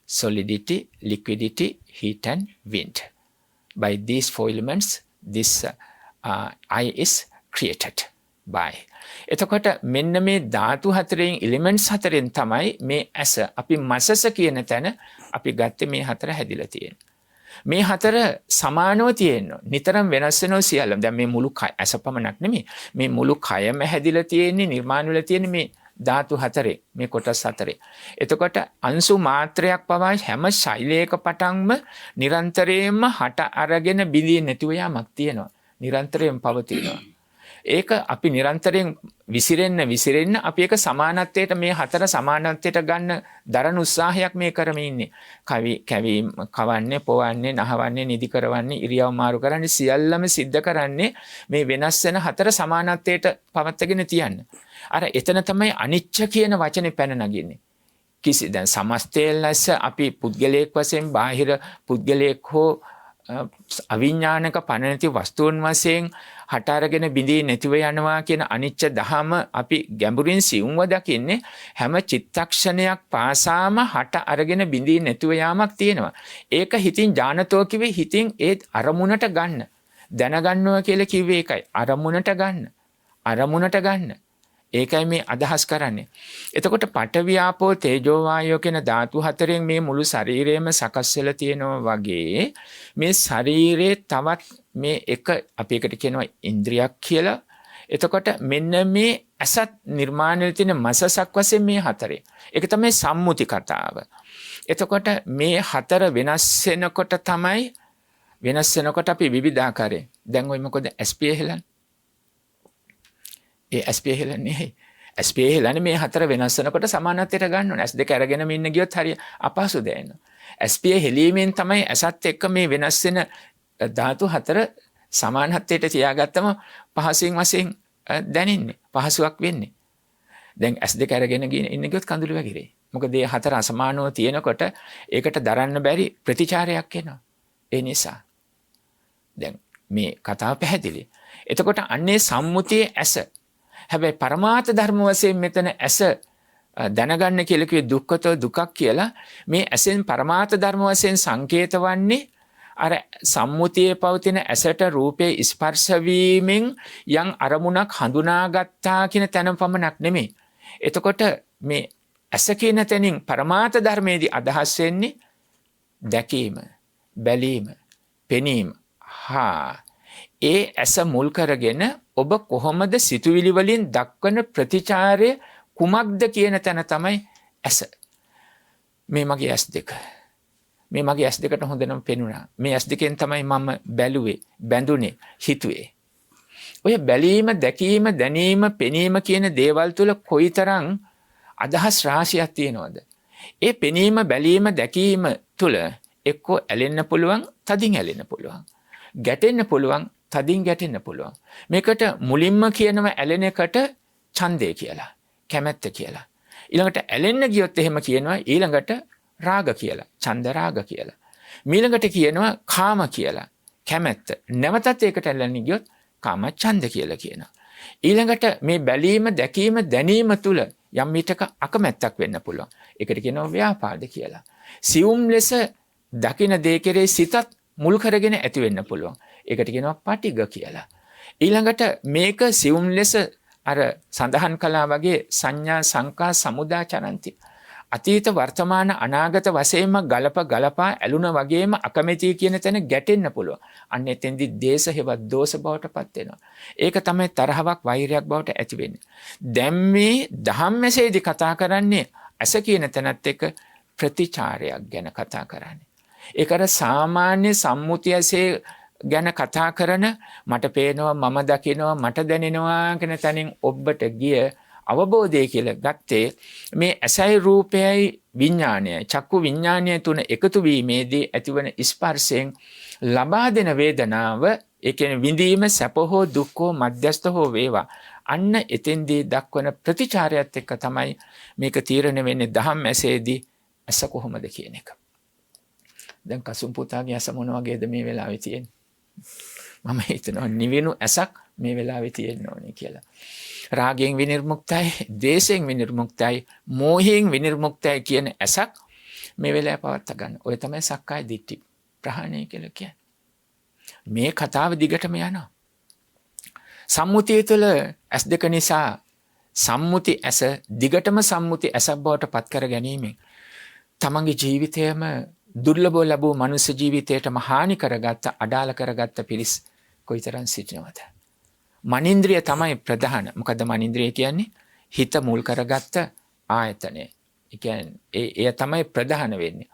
Solidity, liquidity, heat and wind. By these four elements, this eye is created by. එතකොට මෙන්න මේ ධාතු හතරෙන් එලිමන්ට්ස් හතරෙන් තමයි මේ ඇස අපි මසස කියන තැන අපි ගත්තේ මේ හතර හැදිලා තියෙන්නේ. මේ හතර සමානව තියෙනවා. නිතරම වෙනස් වෙනව සියල්ලම. දැන් මේ මුළු ඇස පමණක් නෙමෙයි. මේ මුළු කයම හැදිලා තියෙන්නේ නිර්මාණ වෙලා තියෙන්නේ මේ ධාතු හතරේ, මේ කොටස් හතරේ. එතකොට අංශු මාත්‍රයක් පවා හැම ශෛලයක පටන්ම නිරන්තරයෙන්ම හට අරගෙන බිඳී නැතිව යාමක් තියෙනවා. නිරන්තරයෙන් පවතිනවා. ඒක අපි නිරන්තරයෙන් විසිරෙන්න අපි ඒක සමානත්වයට මේ හතර සමානත්වයට ගන්න දරන උත්සාහයක් මේ කරමින් ඉන්නේ. කැවීම, කවන්නේ, පොවන්නේ, නහවන්නේ, නිදි කරවන්නේ, ඉරියව් මාරු කරන්නේ සියල්ලම සිද්ධ කරන්නේ මේ වෙනස් වෙන හතර සමානත්වයට පවත්වාගෙන තියන්න. අර එතන තමයි අනිච්ච කියන වචනේ පැන නගින්නේ. දැන් සමස්තය ලෙස අපි පුද්ගලයෙක් වශයෙන් බාහිර පුද්ගලයෙක් හෝ අවිඥානික පනනති වස්තුන් වශයෙන් හට අරගෙන බිඳී නැතිව යනවා කියන අනිච්ච දහම අපි ගැඹුරින් සිවුම්ව දකින්නේ හැම චිත්තක්ෂණයක් පාසාම හට අරගෙන බිඳී නැතිව යාමක් තියෙනවා. ඒක හිතින් ඥානතෝ කිව්වේ හිතින් ඒ අරමුණට ගන්න. දැනගන්නවා කියලා කිව්වේ ඒකයි. අරමුණට ගන්න. ඒකයි මේ අදහස් කරන්නේ. එතකොට පඨවි ආපෝ තේජෝ වායෝ කියන ධාතු හතරෙන් මේ මුළු ශරීරයම සකස් වෙලා තියෙනවා වගේ මේ ශරීරේ තවත් මේ එක අපි එකට කියනවා ඉන්ද්‍රියක් කියලා. එතකොට මෙන්න මේ අසත් නිර්මාණය තියෙන මසසක් වශයෙන් මේ හතරේ. ඒක තමයි සම්මුති කතාව. එතකොට මේ හතර වෙනස් වෙනකොට අපි විවිධාකාරයෙන් දැන් ඔය මොකද SP හෙලන්නේ? ඒ SP හෙලන්නේ SP හෙලන්නේ මේ හතර වෙනස් වෙනකොට සමානත්වයට ගන්න ඕනේ. S2 අරගෙන ඉන්න ගියොත් හරිය අපහසු දැනෙනවා. SP හෙලීමෙන් තමයි අසත් එක්ක මේ වෙනස් වෙන ධාතු හතර සමානත්වයට තියාගත්තම පහසුවෙන් වශයෙන් දැනෙන්නේ. පහසුවක් වෙන්නේ. දැන් S2 අරගෙන ඉන්න ගියොත් කඳුළු වැగిරේ. මොකද මේ හතර අසමානව තියෙනකොට ඒකට දරන්න බැරි ප්‍රතිචාරයක් එනවා. ඒ නිසා දැන් මේ කතාව පැහැදිලි. එතකොට අන්නේ සම්මුතියේ ඇස. හැබැයි පරමාර්ථ ධර්ම වශයෙන් මෙතන ඇස දැනගන්න කියලා කිව්වේ දුක්ඛතෝ දුකක් කියලා. මේ ඇසෙන් පරමාර්ථ ධර්ම වශයෙන් සංකේත වන්නේ අර සම්මුතියේ පවතින ඇසට රූපේ ස්පර්ශ වීමෙන් යම් අරමුණක් හඳුනාගත්තා කියන තැන පමණක් නෙමෙයි. එතකොට මේ ඇස කියන තැනින් පරමාර්ථ ධර්මයේදී අදහස් වෙන්නේ දැකීම, බැලීම, පෙනීම. ඒ ඇස මුල් කරගෙන ඔබ කොහොමද සිතුවිලි වලින් දක්වන ප්‍රතිචාරය කුමක්ද කියන තැන තමයි ඇස. මේ මගේ ඇස් දෙක. මේ මගේ ඇස් දෙකට හොඳටම පෙනුණා. මේ ඇස් දෙකෙන් තමයි මම බැලුවේ, බැඳුනේ, හිතුවේ. ඔය බැලීම, දැකීම, දැනීම, පෙනීම කියන දේවල් තුල කොයිතරම් අදහස් රාශියක් තියෙනවද? ඒ පෙනීම, බැලීම, දැකීම තුල එක්කෝ ඇලෙන්න පුළුවන්, තදින් ඇලෙන්න පුළුවන්. ගැටෙන්න පුළුවන්, තදින් ගැටෙන්න පුළුවන්. මේකට මුලින්ම කියනවා ඇලෙන එකට ඡන්දය කියලා, කැමැත්ත කියලා. ඊළඟට ඇලෙන්න ගියොත් එහෙම කියනවා ඊළඟට රාග කියලා, ඡන්ද රාග කියලා. ඊළඟට කියනවා කාම කියලා, කැමැත්ත. නැවතත් ඒකට ඇලෙන්න ගියොත් කාම ඡන්ද කියලා කියනවා. ඊළඟට මේ බැලීම, දැකීම, දැනීම තුල යම් විටක අකමැත්තක් වෙන්න පුළුවන්. ඒකට කියනවා ව්‍යාපාද කියලා. සියුම් ලෙස දකින දේ කෙරේ සිතත් මුල් කරගෙන ඇති වෙන්න පුළුවන්. ඒකට කියනවා පටිඝ කියලා. ඊළඟට මේක සියුම් ලෙස අර සඳහන් කළා වගේ සංඥා සංකා සමුදාචරಂತಿ. අතීත වර්තමාන අනාගත වශයෙන්ම ගලපා ඇලුන වගේම අකමැති කියන තැන ගැටෙන්න පුළුවන්. අන්න එතෙන්දි දේශ හේවත් දෝෂ බවට පත් වෙනවා. ඒක තමයි තරහවක් වෛරයක් බවට ඇති වෙන්නේ. දැන් මේ ධම්මසේදී කතා කරන්නේ ඇස කියන තැනත් එක්ක ප්‍රතිචාරයක් ගැන කතා කරන්නේ. ඒක අර සාමාන්‍ය සම්මුතියසේ ගැන කතා කරන මට පේනවා, මම දකිනවා, මට දැනෙනවා කියන තැනින් ඔබට ගිය අවබෝධය කියලා ගත්තේ මේ ඇසයි රූපයයි විඥානයයි චක්කු විඥානය තුන එකතු වීමේදී ඇතිවන ස්පර්ශයෙන් ලබා දෙන වේදනාව, ඒ කියන්නේ විඳීම සැප හෝ දුක් හෝ මධ්‍යස්ථ හෝ වේවා, අන්න එතෙන්දී දක්වන ප්‍රතිචාරයත් එක්ක තමයි මේක තීරණය වෙන්නේ දහම් ඇසේදී ඇස කොහොමද කියන එක. දැන් කසුම් පුතාගේ ඇස මොන වගේද මේ වෙලාවේ තියෙන්නේ? මම හිතනවා නිවෙනු ඇසක් මේ වෙලාවේ තියෙන්න ඕනේ කියලා. රාගයෙන් විනිර්මුක්තයි, ද්වේෂයෙන් විනිර්මුක්තයි, මෝහයෙන් විනිර්මුක්තයි කියන ඇසක් මේ වෙලාවේ පවත් ගන්න. ඔය තමයි සක්කාය දිට්ඨි ප්‍රහාණය කියලා කියන්නේ. මේ කතාව දිගටම යනවා. සම්මුතිය තුළ ඇස් දෙක නිසා සම්මුති ඇස දිගටම සම්මුති ඇසක් බවට පත් කර ගැනීමෙන් තමන්ගේ ජීවිතයම දුර්ලභව ලැබූ මනුෂ්‍ය ජීවිතයටම හානි කරගත්ත, අඩාල කරගත්ත පිරිස් කොයිතරම් සිටිනවද? මනින්ද්‍රිය තමයි ප්‍රධාන. මොකද මනින්ද්‍රිය කියන්නේ හිත මුල් කරගත්ත ආයතනය. ඒ කියන්නේ එය තමයි ප්‍රධාන වෙන්නේ.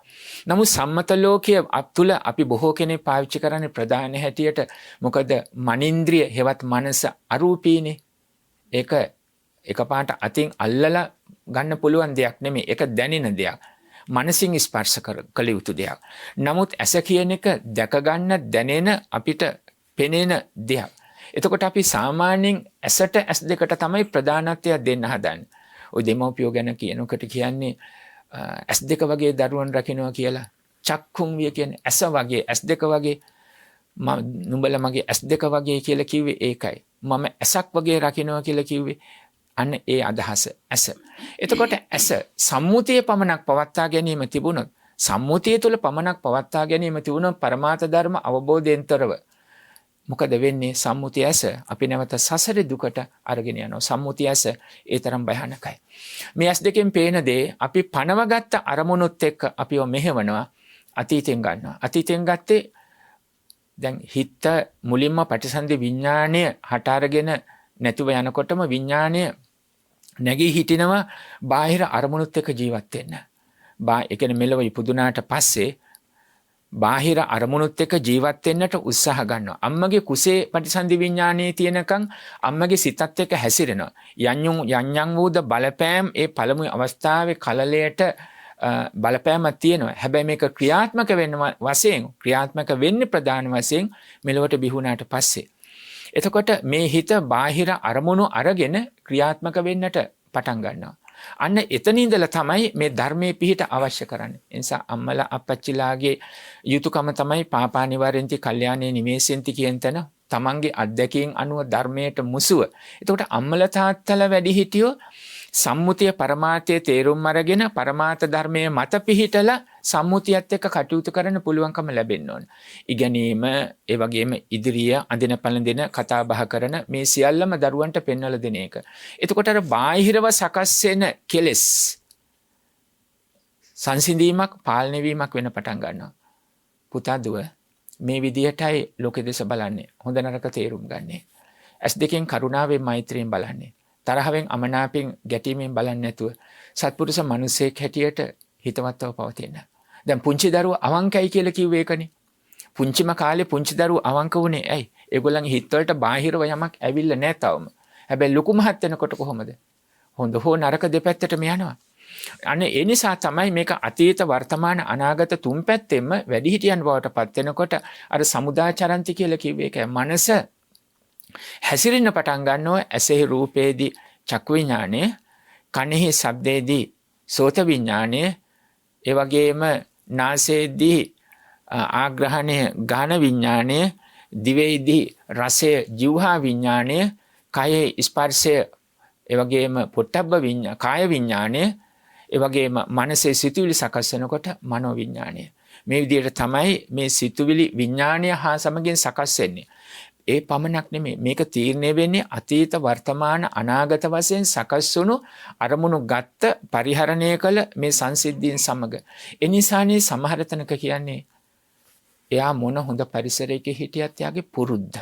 නමුත් සම්මත ලෝකයේ තුල අපි බොහෝ කෙනෙක් පාවිච්චි කරන්නේ ප්‍රධාන හැටියට. මොකද මනින්ද්‍රිය හෙවත් මනස අරූපීනේ. ඒක එකපාරට අතින් අල්ලලා ගන්න පුළුවන් දෙයක් නෙමෙයි. ඒක දැනෙන දෙයක්. මනසින් ස්පර්ශ කළ යුතු දෙයක්. නමුත් ඇස කියන එක දැක ගන්න, දැනෙන, අපිට පෙනෙන දෙයක්. එතකොට අපි සාමාන්‍යයෙන් ඇසට ඇස් දෙකට තමයි ප්‍රධානත්වය දෙන්න හදන්නේ. ඔය දෙමව්පියෝ ගැන කියනකොට කියන්නේ ඇස් දෙක වගේ දරුවන් රකින්නවා කියලා. චක්කුම් විය කියන්නේ ඇස වගේ, ඇස් දෙක වගේ. නුඹලා මගේ ඇස් දෙක වගේ කියලා කිව්වේ ඒකයි. මම ඇසක් වගේ රකින්නවා කියලා කිව්වේ අන්න ඒ අදහස ඇස. එතකොට ඇස සම්මුතිය පමණක් පවත්වා ගැනීම තිබුණොත්, සම්මුතිය තුළ පමණක් පවත්වා ගැනීම තිබුණොත් පරමාර්ථ ධර්ම අවබෝධයෙන්තරව මොකද වෙන්නේ? සම්මුතිය ඇස අපි නැවත සසරේ දුකට අරගෙන යනවා. සම්මුතිය ඇස ඒ තරම් භයානකයි. මේ ඇස් දෙකෙන් පේන දේ අපි පනවගත්ත අරමුණුත් එක්ක අපිව මෙහෙවනවා, අතීතෙන් ගන්නවා. අතීතෙන් ගත්තේ දැන් හිත මුලින්ම පටිසන්ධි විඥාණය හට අරගෙන නැතුව යනකොටම විඥාණය නැගී හිටිනවා බාහිර අරමුණුත් එක්ක ජීවත් වෙන්න. ඒ කියන්නේ මෙලොව ඉපදුනාට පස්සේ බාහිර අරමුණුත් එක්ක ජීවත් වෙන්නට උත්සාහ ගන්නවා. අම්මගේ කුසේ පටිසන්ධි විඥානයේ තියෙනකන් අම්මගේ සිතත් එක්ක හැසිරෙනවා. යඤ්ඤං වූද බලපෑම් ඒ පළමු අවස්ථාවේ කලලයට බලපෑමක් තියෙනවා. හැබැයි මේක ක්‍රියාත්මක වෙන්න වශයෙන් ක්‍රියාත්මක වෙන්නේ ප්‍රධාන වශයෙන් මෙලොවට බිහුණාට පස්සේ. එතකොට මේ හිත බාහිර අරමුණු අරගෙන ක්‍රියාත්මක වෙන්නට පටන් ගන්නවා. අන්න එතන ඉඳලා තමයි මේ ධර්මයේ පිහිට අවශ්‍ය කරන්නේ. ඒ නිසා අම්මලා අප්පච්චිලාගේ යුතුයකම තමයි පාපා නිවාරෙන්ති කල්යාණේ නිමේසෙන්ති කියන තැන තමන්ගේ අත්දැකීම් අනුව ධර්මයට මුසුව. එතකොට අම්මලා තාත්තලා වැඩි හිටියෝ සම්මුතිය පරමාර්ථයේ තේරුම් අරගෙන පරමාර්ථ ධර්මයේ මත පිහිටලා සම්මුතියත් එක්ක කටයුතු කරන්න පුළුවන්කම ලැබෙන්න ඕන. ඉගෙනීම, ඒ වගේම ඉදිරිය අඳින පළඳින කතා බහ කරන මේ සියල්ලම දරුවන්ට පෙන්වලා දෙන එක. එතකොට අර බාහිරව සකස් වෙන කෙලෙස් සංසිඳීමක්, පාලනය වීමක් වෙන පටන් ගන්නවා. පුතා දුව මේ විදියටයි ලෝකෙ දෙස බලන්නේ. හොඳ නරක තේරුම් ගන්නේ. ඇස් දෙකෙන් කරුණාවෙන් මෛත්‍රියෙන් බලන්නේ. තරහවෙන් අමනාපෙන් ගැටීමෙන් බලන්නේ නැතුව සත්පුරුෂ මිනිසෙක් හැටියට හිතවත්ව පවතින. දැන් පුංචි දරුවෝ අවංකයි කියලා කිව්වේ ඒකනේ. පුංචිම කාලේ පුංචි දරුවෝ අවංක වුණේ ඇයි? ඒගොල්ලන්ගේ හිතවලට බාහිරව යමක් ඇවිල්ලා නැහැ තවම. හැබැයි ලොකු මහත් වෙනකොට කොහොමද? හොඳ හෝ නරක දෙපැත්තටම යනවා. අන්න ඒ නිසා තමයි මේක අතීත වර්තමාන අනාගත තුන් පැත්තෙම වැඩිහිටියන් බවට පත් වෙනකොට අර සමුදාචරන්ති කියලා කිව්වේ ඒකයි. මනස හැසිරෙන්න පටන් ගන්නවා ඇසෙහි රූපේදී චක්කු විඥානය, කනෙහි ශබ්දේදී සෝත විඥානය, ඒ වගේම නාසයේදී ආග්‍රහණය ගාන විඥානය, දිවේදී රසය ජීවහා විඥානය, කයේ ස්පර්ශය, ඒ වගේම පොට්ටබ්බ කාය විඥානය, ඒ වගේම මනසේ සිතුවිලි සකස් වෙනකොට මනෝ විඥානය. මේ විදිහට තමයි මේ සිතුවිලි විඥානය හා සමගින් සකස් වෙන්නේ. ඒ පමණක් නෙමෙයි මේක තීරණය වෙන්නේ අතීත වර්තමාන අනාගත වශයෙන් සකස් වුණු අරමුණු ගත්ත පරිහරණය කළ මේ සංසිද්ධීන් සමග. ඒ නිසානේ සමහර තැනක කියන්නේ එයා මොන හොඳ පරිසරයක හිටියත් එයාගේ පුරුද්ද.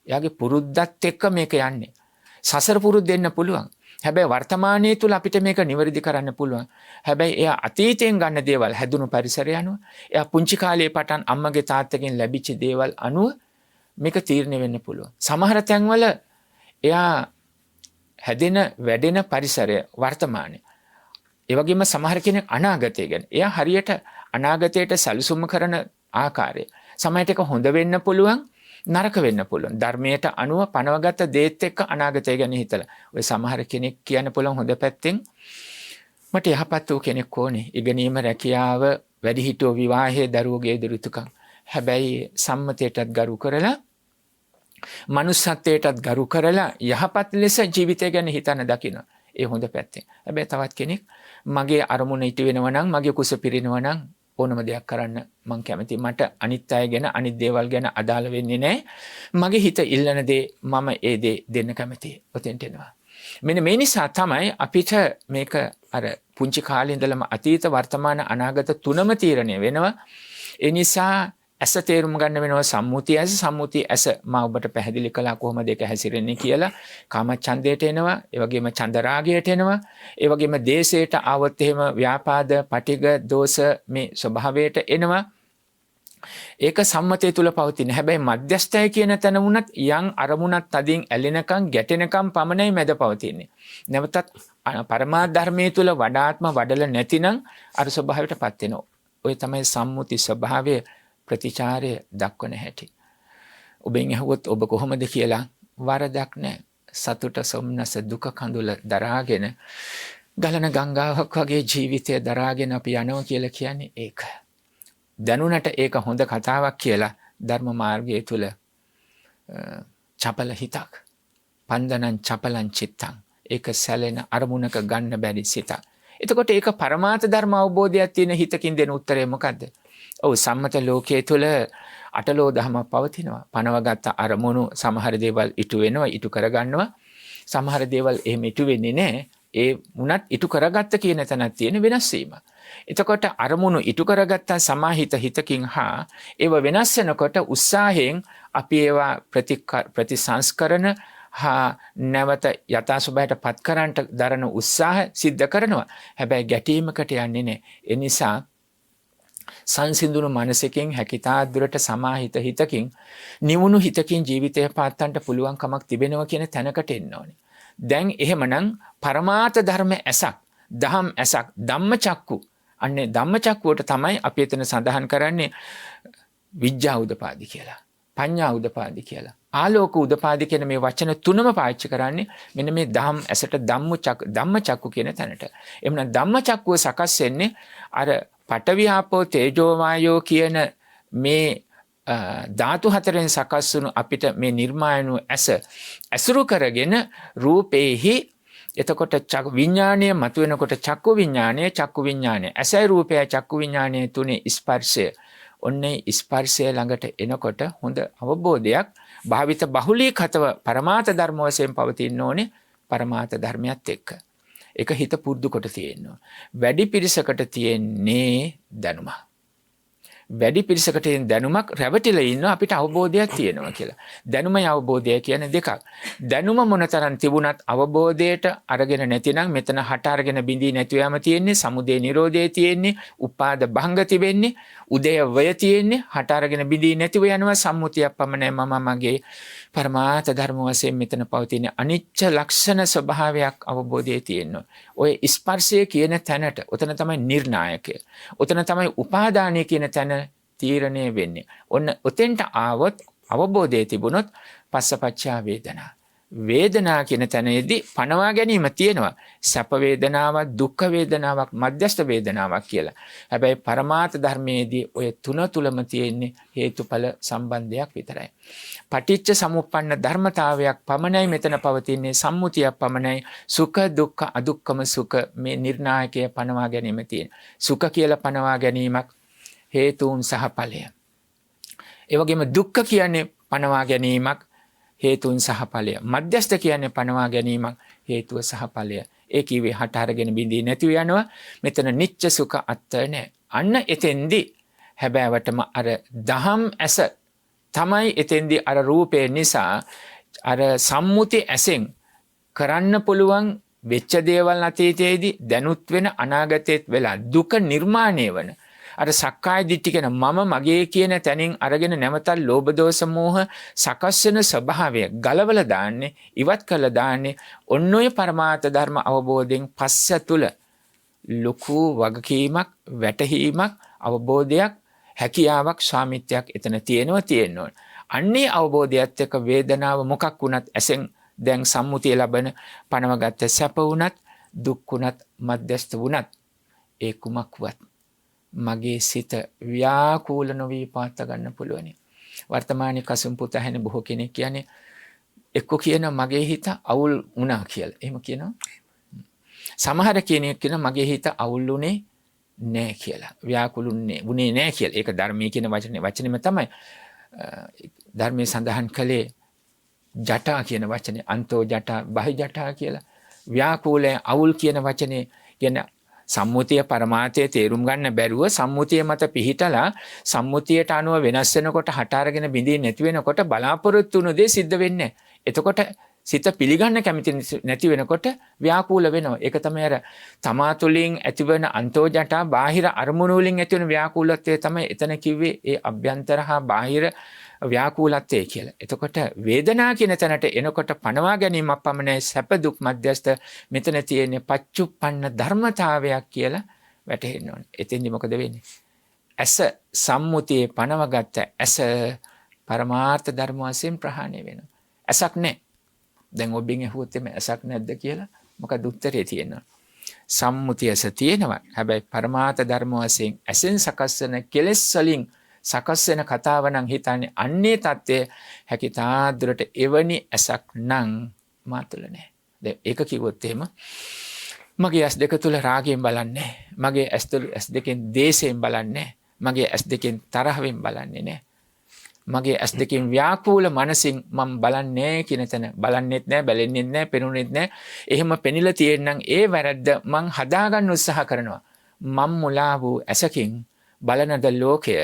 එයාගේ පුරුද්දත් එක්ක මේක යන්නේ. සසර පුරුද්ද දෙන්න පුළුවන්. හැබැයි වර්තමානයේ තුල අපිට මේක නිවැරදි කරන්න පුළුවන්. හැබැයි එයා අතීතයෙන් ගන්න දේවල් හැදුණු පරිසරය අනුව, එයා පුංචි කාලේ පටන් අම්මගේ තාත්තගෙන් ලැබිච්ච දේවල් අනුව මේක තීරණය වෙන්න පුළුවන්. සමහර තැන්වල එයා හැදෙන වැඩෙන පරිසරය වර්තමානයේ. ඒ වගේම සමහර කෙනෙක් අනාගතය ගැන. එයා හරියට අනාගතයට සැලසුම් කරන ආකාරය. සමහරට ඒක හොඳ වෙන්න පුළුවන්, නරක වෙන්න පුළුවන්. ධර්මයට අනුව පනවගත්ත දේත් එක්ක අනාගතය ගැන හිතලා. ඔය සමහර කෙනෙක් කියන්න පුළුවන් හොඳ පැත්තෙන් මට යහපත් වූ කෙනෙක් ඕනේ. ඉගෙනීම, රැකියාව, වැඩිහිටියෝ විවාහයේ දරුවෝගේ දුරුතුකම්. හැබැයි සම්මතයටත් ගරු කරලා, මනුස්සත්වයටත් ගරු කරලා යහපත් ලෙස ජීවිතය ගැන හිතන දකින්න. ඒ හොඳ පැත්තෙන්. හැබැයි තවත් කෙනෙක් මගේ අරමුණ ඉටු වෙනවා නම්, මගේ කුස පිරිනවා නම් ඕනම දෙයක් කරන්න මං කැමති. මට අනිත් අය ගැන, අනිත් දේවල් ගැන අදාළ වෙන්නේ නැහැ. මගේ හිත ඉල්ලන දේ මම ඒ දේ දෙන්න කැමතියි. ඔතෙන්ට එනවා. මෙන්න මේ නිසා තමයි අපිට මේක අර පුංචි කාලේ ඉඳලම අතීත වර්තමාන අනාගත තුනම තීරණය වෙනවා. ඒ නිසා ඇස තේරුම් ගන්න වෙනවා සම්මුතිය ඇස. සම්මුතිය ඇස මා ඔබට පැහැදිලි කළා කොහොමද ඒක හැසිරෙන්නේ කියලා. කාමච්ඡන්දයට එනවා, ඒ වගේම චන්දරාගයට එනවා, ඒ වගේම දේශයට ආවොත් එහෙම ව්‍යාපාද, පටිඝ, දෝෂ මේ ස්වභාවයට එනවා. ඒක සම්මතය තුල පවතින. හැබැයි මධ්‍යස්ථය කියන තැන වුණත් යම් අරමුණක් තදින් ඇලෙනකම්, ගැටෙනකම් පමණයි මැද පවතින්නේ. නැවතත් පරමාර්ථ ධර්මයේ තුල වඩාත්ම වඩල නැතිනම් අර ස්වභාවයටපත් වෙනවා. ඔය තමයි සම්මුති ස්වභාවය ප්‍රතිචාරය දක්වන හැටි. ඔබෙන් අහුවොත් ඔබ කොහොමද කියලා වරදක් නැහැ. සතුට, සොම්නස, දුක කඳුල දරාගෙන ගලන ගංගාවක් වගේ ජීවිතය දරාගෙන අපි යනවා කියලා කියන්නේ ඒක. දැනුණට ඒක හොඳ කතාවක් කියලා ධර්ම මාර්ගය තුල චපල හිතක්, පන්දනං චපලං චිත්තං, ඒක සැලෙන අරමුණක ගන්න බැරි සිතක්. එතකොට ඒක පරමාර්ථ ධර්ම අවබෝධයක් තියෙන හිතකින් දෙන උත්තරය මොකද්ද? ඔව්, සම්මත ලෝකයේ තුල අටලෝ දහමක් පවතිනවා. පනවගත්ත අරමුණු සමහර දේවල් ඉටු වෙනවා, ඉටු කරගන්නවා. සමහර දේවල් එහෙම ඉටු වෙන්නේ නැහැ. ඒ මුණත් ඉටු කරගත්ත කියන තැනක් තියෙන වෙනස් වීම. එතකොට අරමුණු ඉටු කරගත්ත සමාහිත හිතකින් හා ඒව වෙනස් වෙනකොට උත්සාහයෙන් අපි ඒවා ප්‍රතිසංස්කරණ හා නැවත යථා ස්වභාවයට පත් කරන්නට දරන උත්සාහ සිද්ධ කරනවා. හැබැයි ගැටීමකට යන්නේ නැහැ. ඒ නිසා සංසිඳුණු මනසකින්, හැකිතා දුරට සමාහිත හිතකින්, නිවුණු හිතකින් ජීවිතය පාත්තන්ට පුළුවන් කමක් තිබෙනවා කියන තැනකට එන්න ඕනේ. දැන් එහෙමනම් පරමාර්ථ ධර්ම ඇසක්, දහම් ඇසක්, ධම්මචක්කු. අන්නේ ධම්මචක්කුවට තමයි අපි එතන සඳහන් කරන්නේ විඥා උදපාදි කියලා, පඤ්ඤා උදපාදි කියලා, ආලෝක උදපාදි කියන මේ වචන තුනම පාවිච්චි කරන්නේ මෙන්න මේ දහම් ඇසට ධම්මචක්කු කියන තැනට. එhmenan ධම්මචක්කුව සකස් වෙන්නේ අර පඨවි ආපෝ තේජෝ වායෝ කියන මේ ධාතු හතරෙන් සකස් වුණු අපිට මේ නිර්මාණ ඇස ඇසුරු කරගෙන රූපේහි. එතකොට විඥාණය මතුවෙනකොට චක්කු විඥාණය, ඇසයි රූපය චක්කු විඥාණය තුනේ ස්පර්ශය. ඔන්නේ ස්පර්ශය ළඟට එනකොට හොඳ අවබෝධයක් භාවිත බහුලීකතව පරමාර්ථ ධර්ම වශයෙන් පවතින්න ඕනේ පරමාර්ථ ධර්මයත් එක්ක. ඒක හිත පුරුදු කොට තියෙනවා. වැඩි පිරිසකට තියෙන්නේ දැනුම. වැඩි පිරිසකට තියෙන දැනුමක් රැවටිලා ඉන්නවා අපිට අවබෝධයක් තියෙනවා කියලා. දැනුමයි අවබෝධය කියන දෙකක්. දැනුම මොනතරම් තිබුණත් අවබෝධයට අරගෙන නැතිනම් මෙතන හට අරගෙන බිඳී නැතු යම තියෙන්නේ, සමුදය නිරෝධය තියෙන්නේ, උපාද භංග තිබෙන්නේ, උදය වය තියෙන්නේ, හට අරගෙන බිඳී නැතිව යනවා. සම්මුතියක් පමණයි මම මගේ පරමාර්ථ ධර්ම වශයෙන් මෙතන පවතින අනිච්ච ලක්ෂණ ස්වභාවයක් අවබෝධයේ තියෙනවා. ඔය ස්පර්ශය කියන තැනට උතන තමයි නිර්ණායකය. උතන තමයි උපාදානය කියන තැන තීරණය වෙන්නේ. ඔන්න උතෙන්ට ආවොත් අවබෝධයේ තිබුණොත් පස්සපච්චා වේදනා. වේදනා කියන තැනේදී පනවා ගැනීම තියෙනවා. සැප වේදනාවක්, දුක්ඛ වේදනාවක්, මධ්‍යස්ථ වේදනාවක් කියලා. හැබැයි පරමාර්ථ ධර්මයේදී ඔය තුන තුලම තියෙන්නේ හේතුඵල සම්බන්ධයක් විතරයි. පටිච්ච සමුප්පන්න ධර්මතාවයක් පමණයි මෙතන පවතින්නේ, සම්මුතියක් පමණයි. සුඛ දුක්ඛ අදුක්ඛම සුඛ මේ නිර්ණායකය පනවා ගැනීම තියෙන. සුඛ කියලා පනවා ගැනීමක් හේතුන් සහ ඵලය. ඒ වගේම දුක්ඛ කියන්නේ පනවා ගැනීමක් හේතුන් සහ ඵලය. මධ්‍යස්ථ කියන්නේ පනවා ගැනීමක් හේතුව සහ ඵලය. ඒ කිව්වේ හට අරගෙන බිඳී නැතිව යනවා. මෙතන නිච්ච සුඛ අත්ත නැහැ. අන්න එතෙන්දී හැබෑවටම අර දහම් ඇස තමයි එතෙන්දී අර රූපේ නිසා අර සම්මුති ඇසෙන් කරන්න පුළුවන් වෙච්ච දේවල් අතීතයේදී දැනුත් වෙන අනාගතයේත් වෙලා දුක නිර්මාණය වන අර සක්කාය දිට්ඨි කියන මම මගේ කියන තැනින් අරගෙන නැවතත් ලෝභ දෝෂ මෝහ සකස් වෙන ස්වභාවය ගලවලා දාන්නේ, ඉවත් කරලා දාන්නේ ඔන්න ඔය පරමාර්ථ ධර්ම අවබෝධයෙන් පස්ස තුල ලොකු වගකීමක්, වැටහීමක්, අවබෝධයක්, හැකියාවක්, ස්වාමිත්වයක් එතන තියෙනවා. අන්නේ අවබෝධයත් එක්ක වේදනාව මොකක් වුණත් ඇසෙන් දැන් සම්මුතිය ලබන පනවගත්ත සැප වුණත්, දුක් වුණත්, මධ්‍යස්ථ වුණත් ඒ කුමක්වත් මගේ සිත ව්‍යාකූල නොවී පාත්ත ගන්න පුළුවනි. වර්තමානයේ කසුම් පුත ඇහෙන බොහෝ කෙනෙක් කියන්නේ එක්ක කියන මගේ හිත අවුල් වුණා කියලා. එහෙම කියනවා. සමහර කෙනෙක් කියන මගේ හිත අවුල් වුණේ නෑ කියලා. ව්‍යාකූලුන්නේ වුණේ නෑ කියලා. ඒක ධර්මයේ කියන වචනේම තමයි. ධර්මයේ සඳහන් කළේ ජටා කියන වචනේ අන්තෝ ජටා බහි ජටා කියලා. ව්‍යාකූලය අවුල් කියන වචනේ කියන සම්මුතිය පරමාර්ථය තේරුම් ගන්න බැරුව සම්මුතිය මත පිහිටලා සම්මුතියට අනුව වෙනස් වෙනකොට හට අරගෙන බිඳී නැති වෙනකොට බලාපොරොත්තු වුණු දේ සිද්ධ වෙන්නේ. එතකොට සිත පිළිගන්න කැමති නැති වෙනකොට ව්‍යාකූල වෙනවා. ඒක තමයි අර තමා තුළින් ඇතිවන අන්තෝජටා බාහිර අරමුණු වලින් ඇතිවන ව්‍යාකූලත්වය තමයි එතන කිව්වේ ඒ අභ්‍යන්තර හා බාහිර ව්‍යාකූලත්වය කියලා. එතකොට වේදනා කියන තැනට එනකොට පනවා ගැනීමක් පමණයි සැප දුක් මධ්‍යස්ථ මෙතන තියෙන්නේ පච්චුප්පන්න ධර්මතාවයක් කියලා වැටහෙන්න ඕනේ. එතෙන්දි මොකද වෙන්නේ? ඇස සම්මුතියේ පනවගත්ත ඇස පරමාර්ථ ධර්ම වශයෙන් ප්‍රහාණය වෙනවා. ඇසක් නැහැ. දැන් ඔබෙන් අහුවොත් එමේ ඇසක් නැද්ද කියලා මොකද උත්තරේ තියෙනවා. සම්මුතිය ඇස තියෙනවා. හැබැයි පරමාර්ථ ධර්ම වශයෙන් ඇසෙන් සකස් වෙන කෙලෙස් වලින් සකස් වෙන කතාව නම් හිතන්නේ අන්නේ தත්ත්වය හැකිතාදුරට එවැනි ඇසක් නම් මාතුල නැහැ. දැන් ඒක කිව්වොත් එහෙම මගේ ඇස් දෙක තුල රාගයෙන් බලන්නේ, මගේ ඇස් දෙකෙන් දේශයෙන් බලන්නේ, මගේ ඇස් දෙකෙන් තරහෙන් බලන්නේ නැහැ. මගේ ඇස් දෙකෙන් ව්‍යාකූල මනසින් මම බලන්නේ කියන තැන බලන්නෙත් නැහැ, බැලෙන්නෙත් නැහැ, පෙනුනෙත් නැහැ. එහෙම පෙනිලා තියෙනනම් ඒ වැරද්ද මං හදාගන්න උත්සාහ කරනවා. මම් මුලා වූ ඇසකින් බලනද ලෝකය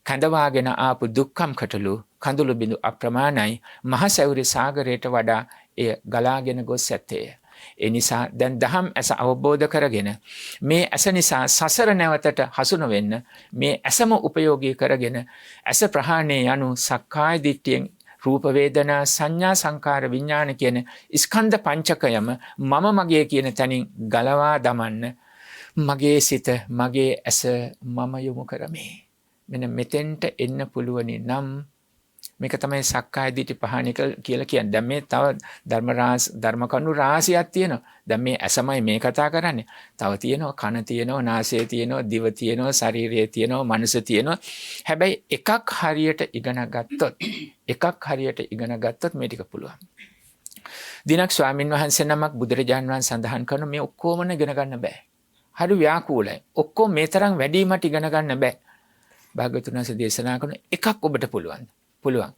කඳවාගෙන ආපු දුක්ඛම් කටළු කඳුළු බිඳු අප්‍රමාණයි මහසැවුරි සාගරයට වඩා එය ගලාගෙන ගොස් ඇත්තේය. ඒ නිසා දැන් දහම් ඇස අවබෝධ කරගෙන මේ ඇස නිසා සසර නැවතට හසු නොවෙන්න මේ ඇසම උපයෝගී කරගෙන ඇස ප්‍රහාණය යනු සක්කාය දිට්ඨියෙන් රූප වේදනා සංඥා සංකාර විඥාන කියන ස්කන්ධ පංචකයම මම මගේ කියන තැනින් ගලවා දමන්න මගේ සිත මගේ ඇස මම යොමු කරමි. මෙන්න මෙතෙන්ට එන්න පුළුවනි නම් මේක තමයි සක්කාය දිට්ඨි පහණි කියලා කියන්නේ. දැන් මේ තව ධර්ම කණු රාශියක් තියෙනවා. දැන් මේ ඇසමයි මේ කතා කරන්නේ. තව තියෙනවා කන තියෙනවා, නාසය තියෙනවා, දිව තියෙනවා, ශරීරය තියෙනවා, මනස තියෙනවා. හැබැයි එකක් හරියට ඉගෙන ගත්තොත් මේ ටික පුළුවන්. දිනක් ස්වාමින් වහන්සේ නමක් බුදුරජාණන් වහන්සේ සඳහන් කරන මේ ඔක්කොම ඉගෙන ගන්න බෑ. හරි ව්‍යාකූලයි. ඔක්කොම මේ තරම් වැඩිමට ඉගෙන ගන්න බෑ. භාග්‍යවතුන් වහන්සේ දේශනා කරන එකක් ඔබට පුළුවන්.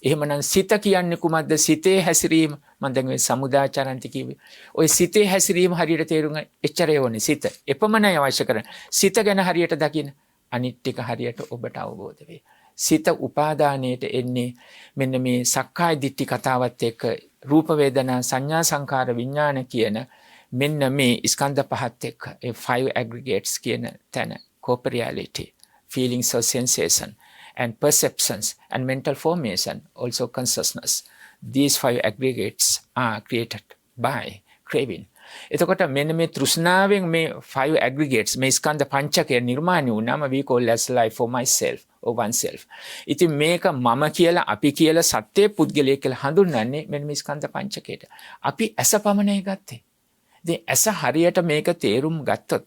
එහෙමනම් සිත කියන්නේ කුමක්ද? සිතේ හැසිරීම. මම දැන් මේ සමුදාචරන්ති කිව්වේ. ওই සිතේ හැසිරීම හරියට තේරුම් ගන්න එච්චරේ ඕනේ සිත. එපමණයි අවශ්‍ය කරන්නේ. සිත ගැන හරියට දකින්න අනිත් ටික හරියට ඔබට අවබෝධ වේ. සිත උපාදානයට එන්නේ මෙන්න මේ සක්කාය දිට්ඨි කතාවත් එක්ක රූප වේදනා සංඥා සංකාර විඥාන කියන මෙන්න මේ ස්කන්ධ පහත් එක්ක ඒ 5 aggregates කියන තැන corporeality, feelings or sensation and perceptions and mental formation, also consciousness. these 5 aggregates are created by craving. එතකොට මෙන්න මේ තෘෂ්ණාවෙන් මේ 5 aggregates මේ ස්කන්ධ පංචකය නිර්මාණය වුණාම we call as life for myself or oneself. ඉතින් මේක මම කියලා අපි කියලා සත්‍ය පුද්ගලයෙක් කියලා හඳුන්වන්නේ මෙන්න මේ ස්කන්ධ පංචකයට. අපි ඇස පමණයි ගත්තේ. ඉතින් ඇස හරියට මේක තේරුම් ගත්තොත්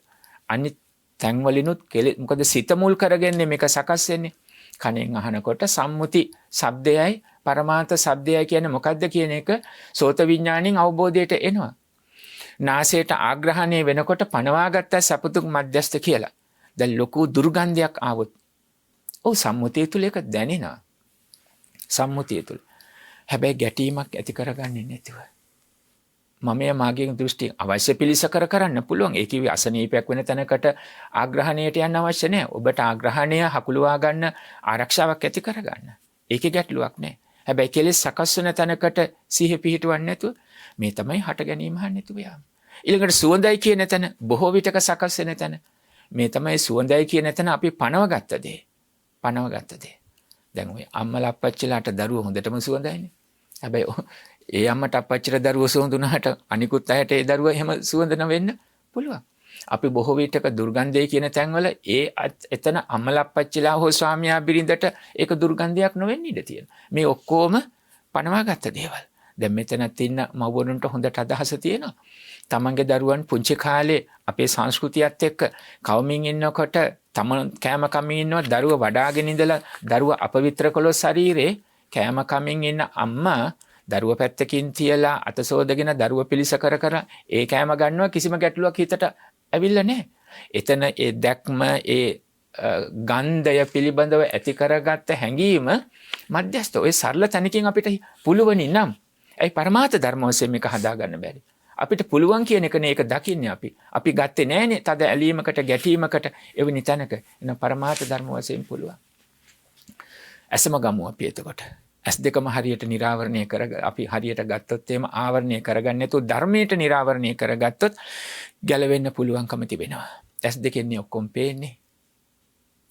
අනිත් තැන්වලිනුත් මොකද සිත මුල් කරගෙන මේක සකස් වෙන්නේ. කනෙන් අහනකොට සම්මුති ශබ්දයයි පරමාර්ථ ශබ්දයයි කියන්නේ මොකද්ද කියන එක සෝත විඥාණයෙන් අවබෝධයට එනවා. නාසයට ආග්‍රහණය වෙනකොට පනවාගත්ත සපතුක් මධ්‍යස්ත කියලා. දැන් ලොකු දුර්ගන්ධයක් ආවොත් ඔව් සම්මුතිය තුල ඒක දැනෙනවා. සම්මුතිය තුල. හැබැයි ගැටීමක් ඇති කරගන්නේ නැතිව. මමයා මාගේ දෘෂ්ටි අවශ්‍ය පිළිසකර කරන්න පුළුවන්. ඒ කිව්වේ අසනීපයක් වෙන තැනකට ආග්‍රහණයට යන්න අවශ්‍ය නැහැ. ඔබට ආග්‍රහණය හකුලවා ගන්න ආරක්ෂාවක් ඇති කරගන්න. ඒකේ ගැටලුවක් නැහැ. හැබැයි කෙලෙස් සකස් වෙන තැනකට සිහිය පිහිටවන්නේ නැතුව මේ තමයි හට ගැනීම හන්නේ නැතුව යාම. ඊළඟට සුවඳයි කියන තැන බොහෝ විටක සකස් වෙන තැන මේ තමයි සුවඳයි කියන තැන අපි පනවගත්ත දේ. පනවගත්ත දේ. දැන් ඔය අම්මලා අප්පච්චිලාට දරුවෝ හොඳටම සුවඳයිනේ. හැබැයි ඒ අම්මට අප්පච්චිට දරුවෝ සුවඳුනහට අනිකුත් අයට ඒ දරුවා එහෙම සුවඳ වෙන්න පුළුවන්. අපි බොහෝ විටක දුර්ගන්ධය කියන තැන්වල එතන අම්මලා අප්පච්චිලා හෝ ස්වාමියා බිරිඳට ඒක දුර්ගන්ධයක් නොවෙන්න ඉඩ තියෙනවා. මේ ඔක්කොම පනවාගත්ත දේවල්. දැන් මෙතනත් ඉන්න මව්වරුන්ට හොඳට අදහස තියෙනවා. තමන්ගේ දරුවන් පුංචි කාලේ අපේ සංස්කෘතියත් එක්ක කවමින් ඉන්නකොට තමන් කෑම කමින් ඉන්නවා දරුවා වඩාගෙන ඉඳලා දරුවා අපවිත්‍ර කළොත් ශරීරේ කෑම කමින් ඉන්න අම්මා දරුවා පැත්තකින් තියලා අතසෝදගෙන දරුවා පිළිස කර ඒ කෑම ගන්නවා කිසිම ගැටලුවක් හිතට ඇවිල්ලා නැහැ. එතන ඒ දැක්ම ඒ ගන්ධය පිළිබඳව ඇති කරගත්ත හැඟීම මධ්‍යස්ත ඔය සරල තැනකින් අපිට පුළුවනි නම් ඒ පරමාර්ථ ධර්ම වශයෙන් මේක හදාගන්න බැරි. අපිට පුළුවන් කියන එකනේ ඒක දකින්නේ අපි. අපි ගත්තේ නැහනේ තද ඇලීමකට ගැටීමකට එවැනි තැනක. එන පරමාර්ථ ධර්ම වශයෙන් පුළුවන්. ඇසම ගමු අපි එතකොට. ඇස් දෙකම හරියට නිරාවරණය අපි හරියට ගත්තොත් එහෙම ආවරණය කරගන්න නැතුව ධර්මයට නිරාවරණය කරගත්තොත් ගැලවෙන්න පුළුවන්කම තිබෙනවා. ඇස් දෙකෙන්නේ ඔක්කොම පේන්නේ.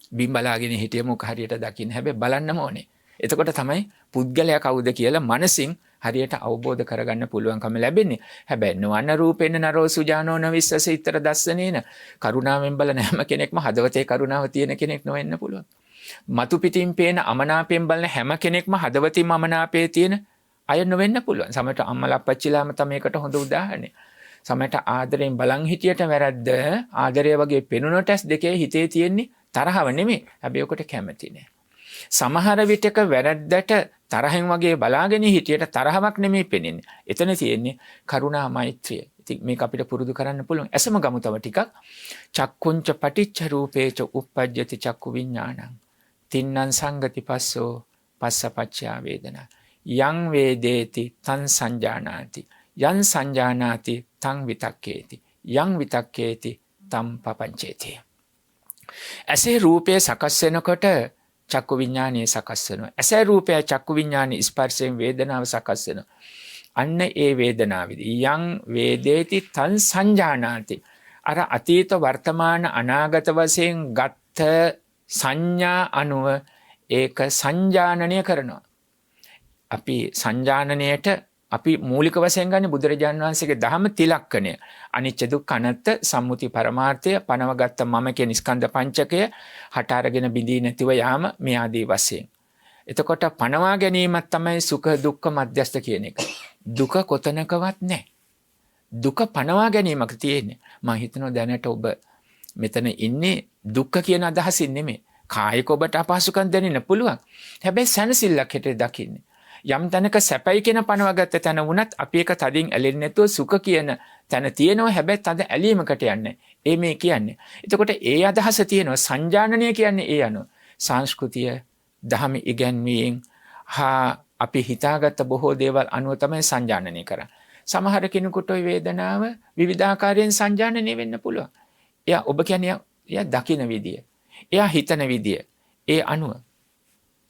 බිම් බලාගෙන හිටියම ඔක හරියට දකින්න හැබැයි බලන්නම ඕනේ. එතකොට තමයි පුද්ගලයා කවුද කියලා මනසින් හරියට අවබෝධ කරගන්න පුළුවන්කම ලැබෙන්නේ. හැබැයි නොවන රූපෙන්න නරෝ සුජානෝ නවිස්සස ඊතර දස්සනේන කරුණාවෙන් බලන හැම කෙනෙක්ම හදවතේ කරුණාව තියෙන කෙනෙක් නොවෙන්න පුළුවන්. මතු පිටින් පේන අමනාපයෙන් බලන හැම කෙනෙක්ම හදවතින්ම අමනාපයේ තියෙන අය නොවෙන්න පුළුවන්. සමහරට අම්මලා අප්පච්චිලාම තමයි ඒකට හොඳ උදාහරණය. සමහරට ආදරෙන් බලන් හිටියට වැරද්ද ආදරය වගේ පෙනුනට ඇස් දෙකේ හිතේ තියෙන්නේ තරහව නෙමෙයි. හැබැයි ඔකට කැමති නෑ. සමහර විටක වැරද්දට තරහෙන් වගේ බලාගෙන හිටියට තරහවක් නෙමෙයි පෙනෙන්නේ. එතන තියෙන්නේ කරුණා මෛත්‍රිය. ඉතින් මේක අපිට පුරුදු කරන්න පුළුවන්. ඇසම ගමු තව ටිකක්. චක්කුංච පටිච්ච රූපේච uppajjati චක්කු විඥානං. තින්නං සංගති පස්සෝ පස්සපච්චා වේදනා. යං වේදේති තං සංජානාති. යං සංජානාති තං විතක්කේති. යං විතක්කේති තං පපංචේති. ඇසේ රූපය සකස් වෙනකොට චක්කු විඥානයේ සකස් වෙනවා. ඇසේ රූපය චක්කු විඥානයේ ස්පර්ශයෙන් වේදනාව සකස් වෙනවා. අන්න ඒ වේදනාවේදී යං වේදේති තං සංජානාති. අර අතීත වර්තමාන අනාගත වශයෙන් ගත්ත සංඥා අනුව ඒක සංජානනය කරනවා. අපි සංජානනයට අපි මූලික වශයෙන් ගන්න බුදුරජාණන් වහන්සේගේ ධම්ම තිලක්කණය. අනිච්ච දුක්ඛ අනාත්ම සම්මුති පරමාර්ථය පනවගත්ත මම කියන ස්කන්ධ පංචකය හට අරගෙන බිඳී නැතිව යාම මේ ආදී වශයෙන්. එතකොට පනවා ගැනීමක් තමයි සුඛ දුක්ඛ මධ්‍යස්ථ කියන එක. දුක කොතනකවත් නැහැ. දුක පනවා ගැනීමක් තියෙන්නේ. මම හිතනවා දැනට ඔබ මෙතන ඉන්නේ දුක්ඛ කියන අදහසින් නෙමෙයි. කායික ඔබට අපහසුකම් දැනෙන්න පුළුවන්. හැබැයි සැනසෙල්ලක් හිතේ දකින්නේ. යම් තැනක සැපයි කියන පනවගත්ත තැන වුණත් අපි එක තදින් ඇලෙන්නේ නැතුව සුඛ කියන තැන තියෙනවා. හැබැයි තද ඇලීමකට යන්නේ. ඒ මේ කියන්නේ. එතකොට ඒ අදහස තියෙනවා. සංජානනය කියන්නේ ඒ අනුව. සංස්කෘතිය දහම ඉගැන්වීම් අපි හිතාගත්ත බොහෝ දේවල් අනුව තමයි සංජානනය කරන්නේ. සමහර කෙනෙකුට ওই වේදනාව විවිධාකාරයෙන් සංජානනය වෙන්න පුළුවන්. එයා ඔබ කියන්නේ එයා දකින විදිය. එයා හිතන විදිය. ඒ අනුව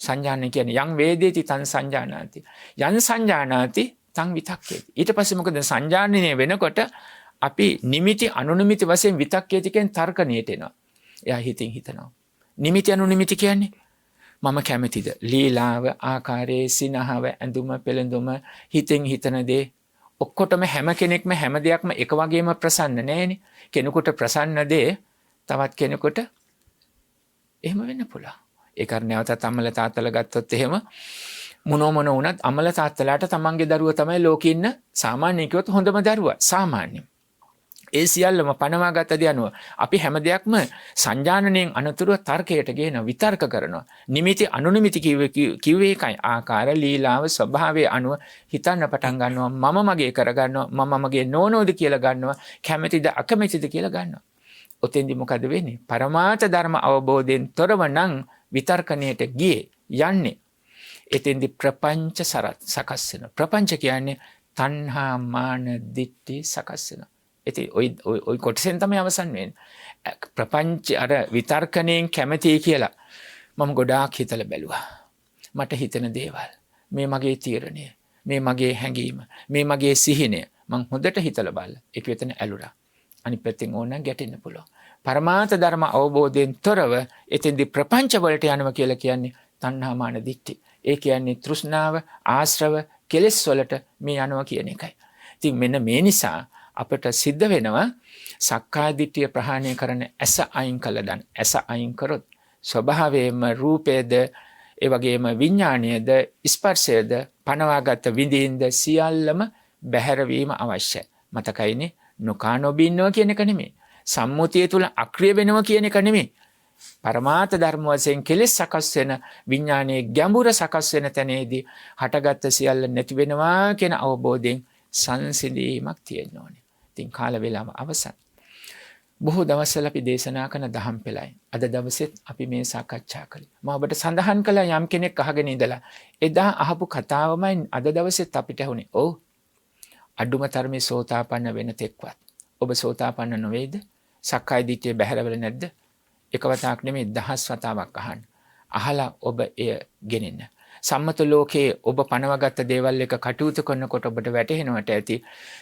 සංජානනය කියන්නේ යං වේදේති තං සංජානාති. යං සංජානාති තං විතක්කේති. ඊට පස්සේ මොකද සංජානනය වෙනකොට අපි නිමිති අනුනිමිති වශයෙන් විතක්කේති කියන තර්කණයට එනවා. එයා හිතින් හිතනවා. නිමිති අනුනිමිති කියන්නේ මම කැමතිද ලීලාව ආකාරයේ සිනහව ඇඳුම පෙළඳුම හිතෙන් හිතන දේ ඔක්කොටම හැම කෙනෙක්ම හැම දෙයක්ම එක වගේම ප්‍රසන්න නෑනේ. කෙනෙකුට ප්‍රසන්න දේ තවත් කෙනෙකුට එහෙම වෙන්න පුළුවන්. ඒක අර නැවතත් අම්මලා තාත්තලා ගත්තොත් එහෙම මොන වුණත් අම්මලා තාත්තලාට තමන්ගේ දරුවා තමයි ලෝකේ ඉන්න සාමාන්‍ය කිව්වොත් හොඳම දරුවා. සාමාන්‍ය. ඒ සියල්ලම පනවා ගත දේ අනුව අපි හැම දෙයක්ම සංජානනයෙන් අනතුරුව තර්කයට ගේන විතර්ක කරනවා. නිමිති අනුනිමිති කිව්වේ එකයි. ආකාර ලීලාව ස්වභාවයේ අනුව හිතන්න පටන් ගන්නවා. මම මගේ කරගන්නවා. මම මගේ නෝනෝද කියලා ගන්නවා. කැමැතිද අකමැතිද කියලා ගන්නවා. ඔතෙන්දි මොකද වෙන්නේ? පරමාර්ථ ධර්ම අවබෝධයෙන් තොරව නම් විතර්කණයට ගියේ යන්නේ. එතෙන්දි ප්‍රපංච සකස් වෙනවා. ප්‍රපංච කියන්නේ තණ්හා මාන දිට්ඨි සකස් වෙනවා. ඉතින් ওই කොටසෙන් තමයි අවසන් වෙන්නේ. ප්‍රපංච අර විතර්කණයෙන් කැමැති කියලා මම ගොඩාක් හිතලා බැලුවා. මට හිතෙන දේවල්, මේ මගේ තීරණය, මේ මගේ හැඟීම, මේ මගේ සිහිනය මම හොඳට හිතලා බලලා ඒක වෙතන ඇලුරා. අනිත් පැත්තෙන් ඕනනම් ගැටෙන්න පුළුවන්. පරමාර්ථ ධර්ම අවබෝධයෙන් තොරව එතෙන්දි ප්‍රපංච වලට යනවා කියලා කියන්නේ තණ්හා මාන දිට්ඨි. ඒ කියන්නේ තෘෂ්ණාව, ආශ්‍රව, කෙලෙස් වලට මේ යනවා කියන එකයි. ඉතින් මෙන්න මේ නිසා අපට සිද්ධ වෙනවා සක්කාය දිට්ඨිය ප්‍රහාණය කරන ඇස අයින් කළා දැන්. ඇස අයින් කරොත් ස්වභාවයෙන්ම රූපයේද ඒ වගේම විඥාණයද ස්පර්ශයේද පනවාගත් විඳින්ද සියල්ලම බැහැර වීම අවශ්‍යයි. මතකයිනේ නොකා නොබින්නවා කියන එක නෙමෙයි. සම්මුතිය තුල අක්‍රිය වෙනවා කියන එක නෙමෙයි. පරමාර්ථ ධර්ම වශයෙන් කෙලෙස් සකස් වෙන විඥානයේ ගැඹුර සකස් වෙන තැනේදී හටගත්ත සියල්ල නැති වෙනවා කියන අවබෝධයෙන් සංසිඳීමක් තියෙන්න ඕනේ. ඉතින් කාල වේලාව අවසන්. බොහෝ දවස්වල අපි දේශනා කරන දහම් පෙළයි. අද දවසෙත් අපි මේ සාකච්ඡා කළේ. මම ඔබට සඳහන් කළා යම් කෙනෙක් අහගෙන ඉඳලා එදා අහපු කතාවමයි අද දවසෙත් අපිට ඇහුනේ. ඔව්. අඩුම තරමේ සෝතාපන්න වෙන තෙක්වත් ඔබ සෝතාපන්න නොවේද? සක්කාය දිට්ඨිය බැහැරවල නැද්ද? එක වතාවක් නෙමෙයි 10 වතාවක් අහන්න. අහලා ඔබ එය ගෙනෙන්න. සම්මත ලෝකයේ ඔබ පනවගත්ත දේවල් එක කටයුතු කරනකොට ඔබට වැටහෙනවට ඇති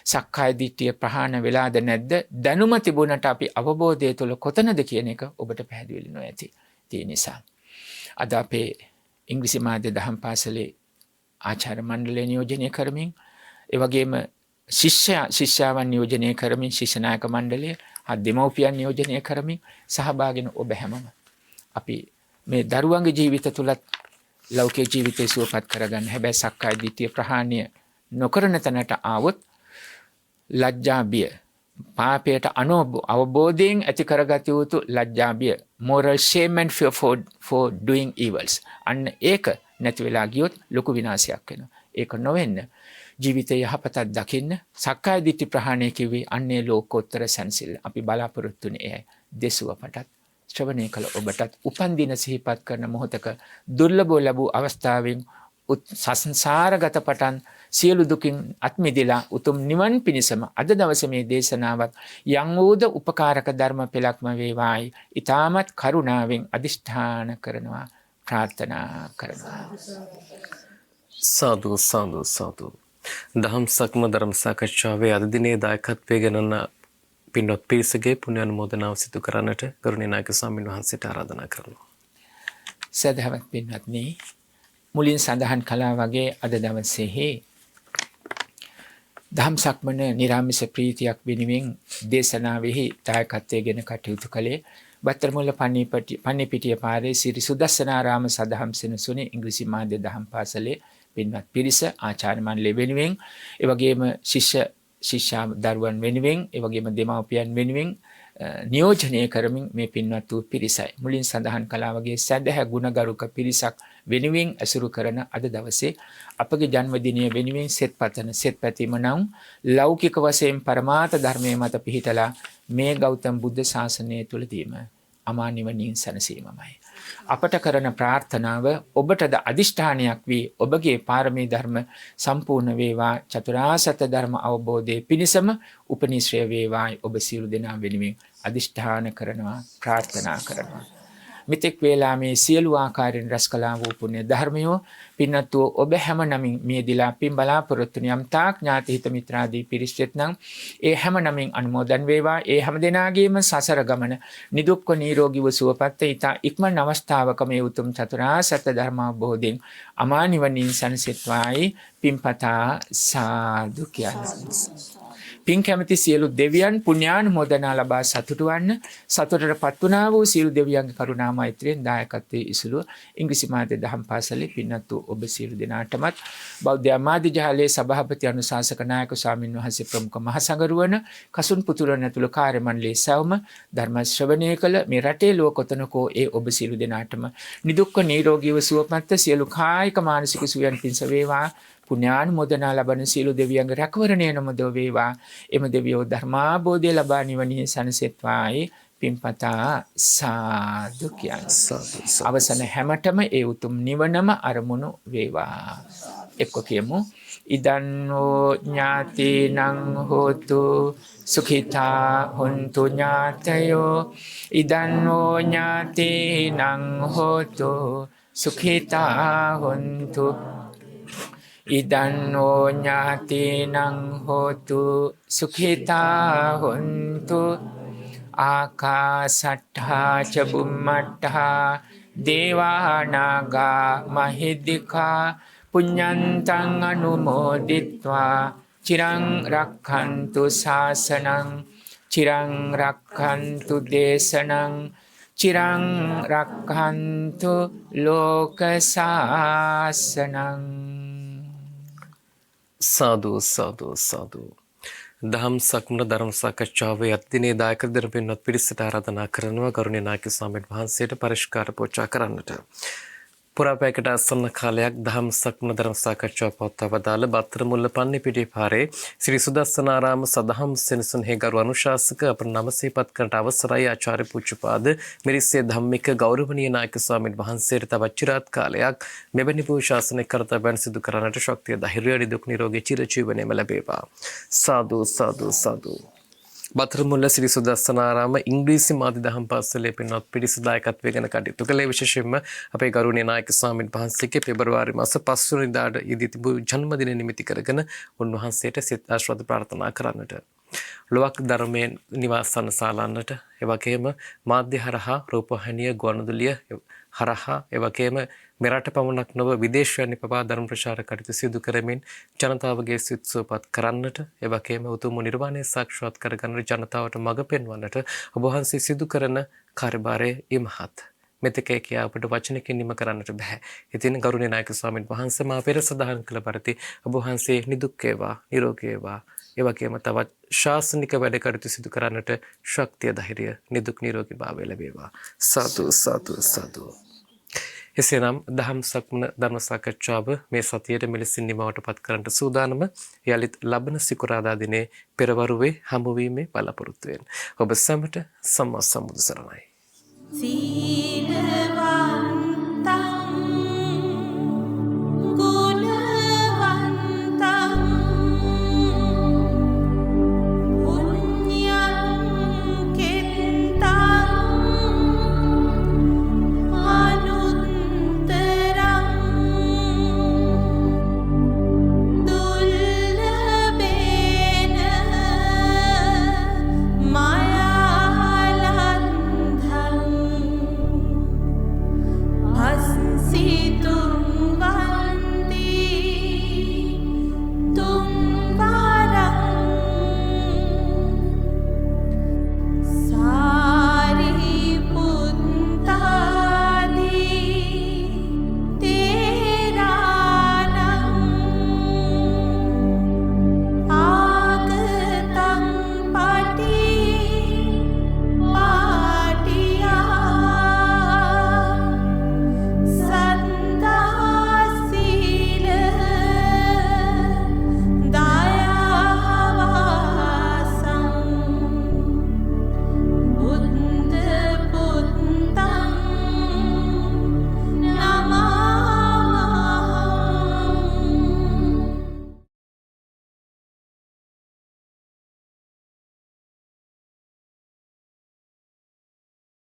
සක්කාය දිට්ඨිය ප්‍රහාණය වෙලාද නැද්ද? දැනුම තිබුණට අපි අවබෝධය තුළ කොතනද කියන එක ඔබට පැහැදිලි නොඇති. ඒ නිසා අද අපේ ඉංග්‍රීසි මාධ්‍ය දහම් පාසලේ ආචාර්ය මණ්ඩලය නියෝජනය කරමින් ඒ වගේම ශිෂ්‍යාවන් නියෝජනය කරමින් ශිෂ්‍ය නායක මණ්ඩලය දෙමව්පියන් නියෝජනය කරමින් සහභාගී ඔබ හැමම අපි මේ දරුවන්ගේ ජීවිත තුලත් ලෞකික ජීවිතය සුවපත් කරගන්න. හැබැයි සක්කාය දිට්ඨිය ප්‍රහාණය නොකරන තැනට ආවොත් ලැජ්ජා බිය පාපයට අවබෝධයෙන් ඇති කරගත යුතු ලැජ්ජා බිය moral shame and fear for doing evils. අන්න ඒක නැති වෙලා ගියොත් ලොකු විනාශයක් වෙනවා. ඒක නොවෙන්න ජීවිතය යහපතක් දකින්න සක්කාය දිට්ඨි ප්‍රහාණය කිව්වේ අන්නේ ලෝකෝත්තර සංසිල්. අපි බලාපොරොත්තුනේ එයයි. දෙසුවපටත් ශ්‍රවණය කළ ඔබටත් උපන් දින සිහිපත් කරන මොහොතක දුර්ලභව ලැබූ අවස්ථාවෙන් සංසාරගත පටන් සියලු දුකින් අත් මිදලා උතුම් නිවන් පිණිසම අද දවසේ මේ දේශනාවත් යම් වූද උපකාරක ධර්ම පෙළක්ම වේවායි ඊ타මත් කරුණාවෙන් අදිෂ්ඨාන කරනවා ප්‍රාර්ථනා කරනවා. සාදු සාදු සාදු. දහම් සක්ම ධර්ම සාකච්ඡාවේ අද දිනේ දායකත්වයේ ගණන පින්වත් පිරිසගේ පුණ්‍ය අනුමෝදනාව සිදු කරන්නට ගරුණීය නායක ස්වාමීන් වහන්සේට ආරාධනා කරනවා. සදහවත් පින්වත්නි, මුලින් සඳහන් කළා වගේ අද දවසේහි දහම් සක්මන නිරාමිස ප්‍රීතියක් වෙනුවෙන් දේශනාවෙහි දායකත්වයෙන් කටයුතු කළේ බත්තරමුල්ල පන්නිපිටිය පාරේ සිරි සුදස්සනාරාම සදහම් සෙනසුනේ ඉංග්‍රීසි මාධ්‍ය දහම් පාසලේ පින්වත් පිරිස ආචාර්ය මණ්ඩලය වෙනුවෙන් ඒ වගේම ශිෂ්‍ය දරුවන් වෙනුවෙන් ඒ වගේම දෙමව්පියන් වෙනුවෙන් නියෝජනය කරමින් මේ පින්වත් වූ පිරිසයි. මුලින් සඳහන් කළා වගේ සදහ ගුණගරුක පිරිසක් වෙනුවෙන් ඇසුරු කරන අද දවසේ අපගේ ජන්මදිනය වෙනුවෙන් සෙත් පතන සෙත් පැතීම නම් ලෞකික වශයෙන් පරමාර්ථ ධර්මයේ මත පිහිටලා මේ ගෞතම බුද්ධ ශාසනය තුලදීම අමා නිවනින් සැනසීමමයි. අපට කරන ප්‍රාර්ථනාව ඔබටද අදිෂ්ඨානයක් වී ඔබගේ පාරමී ධර්ම සම්පූර්ණ වේවා චතුරාර්ය සත්‍ය ධර්ම අවබෝධයේ පිණසම උපනිශ්‍රය වේවායි ඔබ සියලු දෙනා වෙනුවෙන් අදිෂ්ඨාන කරනවා ප්‍රාර්ථනා කරනවා. මෙතෙක් වේලා මේ සියලු ආකාරයෙන් රැස් කළා වූ පුණ්‍ය ධර්මයෝ පින්නතුෝ ඔබ හැම නමින් මියදිලා පින් බලාපොරොත්තු යම් තාක් ඥාති හිත මිත්‍රාදී පිරිසෙත් නම් ඒ හැම නමින් අනුමෝදන් වේවා. ඒ හැම දෙනාගේම සසර ගමන නිදුක්ව නිරෝගීව සුවපත් ඊතා ඉක්මන් අවස්ථාවක මේ උතුම් චතුරාර්ය සත්‍ය ධර්ම අවබෝධයෙන් අමා නිවනින් සැනසෙත්වායි පින්පතා සාදු කියන්නේ. පින් කැමති සියලු දෙවියන් පුණ්‍යානුමෝදනා ලබා සතුටු වන්න. සතුටටපත් වුණා වූ සියලු දෙවියන්ගේ කරුණා මෛත්‍රියෙන් දායකත්වයේ ඉසුළු ඉංග්‍රීසි මාධ්‍ය දහම් පාසලේ පින්වත් වූ ඔබ සියලු දෙනාටමත් බෞද්ධ ආමාත්‍ය ජාලයේ සභාපති අනුශාසක නායක ස්වාමින් වහන්සේ ප්‍රමුඛ මහසඟරුවන කසුන් පුතුරන් ඇතුළු කාර්ය මණ්ඩලයේ සවම ධර්ම ශ්‍රවණය කළ මේ රටේ ලෝකොතනකෝ ඒ ඔබ සියලු දෙනාටම නිදුක්ව නිරෝගීව සුවපත් සියලු කායික මානසික සුවයන් පිණිස වේවා. පුණ්‍යානුමෝදනා ලබන සියලු දෙවියන්ගේ රැකවරණය නොමදව වේවා. එම දෙවියෝ ධර්මාබෝධය ලබා නිවනින් සැනසෙත්වායි පින්පතා සාදු කියන්නේ. අවසන හැමතෙම ඒ උතුම් නිවනම අරමුණු වේවා. එක්ක කියමු. ඉදන්නෝ ඥාතිනං හෝතු සුඛිතා හොන්තු ඥාතයෝ. ඉදන්නෝ ඥාතිනං හෝතු සුඛිතා හොන්තු. ඉදන්නෝ ඥාතිනං හෝතු සුඛිතා හොන්තු. ආකාසට්ඨා ච බුම්මට්ඨා දේවානාගා මහිද්దికා පුඤ්ඤන්තං අනුමෝදිත්වා චිරං රක්ඛන්තු ශාසනං චිරං රක්ඛන්තු දේශනං චිරං රක්ඛන්තු ලෝක ශාසනං. සාදු සාදු සාදු. දහම් සක්මන ධර්ම සාකච්ඡාවේ අත්දිනේ දායක දරන පින්වත් පිරිසට ආරාධනා කරනවා කරුණීය නායක ස්වාමීන් වහන්සේට පරිස්කාර පූජා කරන්නට. පුරාපෑකට අසන්න කාලයක් දහම් සක්මන ධර්ම සාකච්ඡාව පවත්වා වදාළ බත්තර මුල්ලපන්නේ පිටිපාරේ ශ්‍රී සුදස්සනාරාම සදහම් සෙනසුන්හි ගරු අනුශාසක අප නම සිහිපත් කරන්නට අවසරයි ආචාර්ය පූජ්‍යපාද මිරිස්සේ ධම්මික ගෞරවනීය නායක ස්වාමීන් වහන්සේට තවත් චිරාත් කාලයක් මෙවැනි පූජාසනික කර්තව්‍යයන් සිදු කරන්නට ශක්තිය ධෛර්යය නිදුක් නිරෝගී චිරජීවනයේම ලැබේවා. සාදු සාදු සාදු. බතරමුල්ල ශ්‍රී සුදස්සනාරාම ඉංග්‍රීසි මාධ්‍ය දහම් පාසලේ පින්වත් පිරිස දායකත්වයෙන් ගැන කටයුතු කළේ විශේෂයෙන්ම අපේ ගෞරවනීය නායක ස්වාමීන් වහන්සේගේ පෙබරවාරි මාස 5 වෙනිදාට යෙදී තිබූ ජන්මදින නිමිති කරගෙන උන්වහන්සේට සිත ආශිර්වාද ප්‍රාර්ථනා කරන්නට. ලොවක් ධර්මයෙන් නිවාසන සාලන්නට එවැගේම මාධ්‍ය හරහා රූපවාහිනිය ගුවන්විදුලිය හරහා එවැගේම මෙරට පමණක් නොව විදේශයන්හි පවා ධර්ම ප්‍රචාර කටයුතු සිදු කරමින් ජනතාවගේ සිත් සුවපත් කරන්නට එවැගේම උතුම් නිර්වාණය සාක්ෂාත් කරගන්නට ජනතාවට මඟ පෙන්වන්නට ඔබ වහන්සේ සිදු කරන කාර්යභාරය ඉමහත්. මෙතෙකේ කියා අපට වචනකින් නිම කරන්නට බෑ. ඉතින් ගෞරවනීය නායක ස්වාමීන් වහන්සේ මා පෙර සඳහන් කළ පරිදි ඔබ වහන්සේ නිදුක් වේවා, නිරෝගී වේවා. එවැගේම තවත් ශාසනික වැඩ කටයුතු සිදු කරන්නට ශක්තිය ධෛර්යය නිදුක් නිරෝගී භාවය ලැබේවා. සාදු සාදු සාදු. එසේනම් දහම් සක්මන ධර්ම සාකච්ඡාව මේ සතියේ මෙලෙසින් නිමවට පත් කරන්නට සූදානම යලිත් ලබන සිකුරාදා දිනේ පෙරවරුවේ හමු වීමේ බලාපොරොත්තු වෙන ඔබ සැමට සම්මා සම්බුදු සරණයි.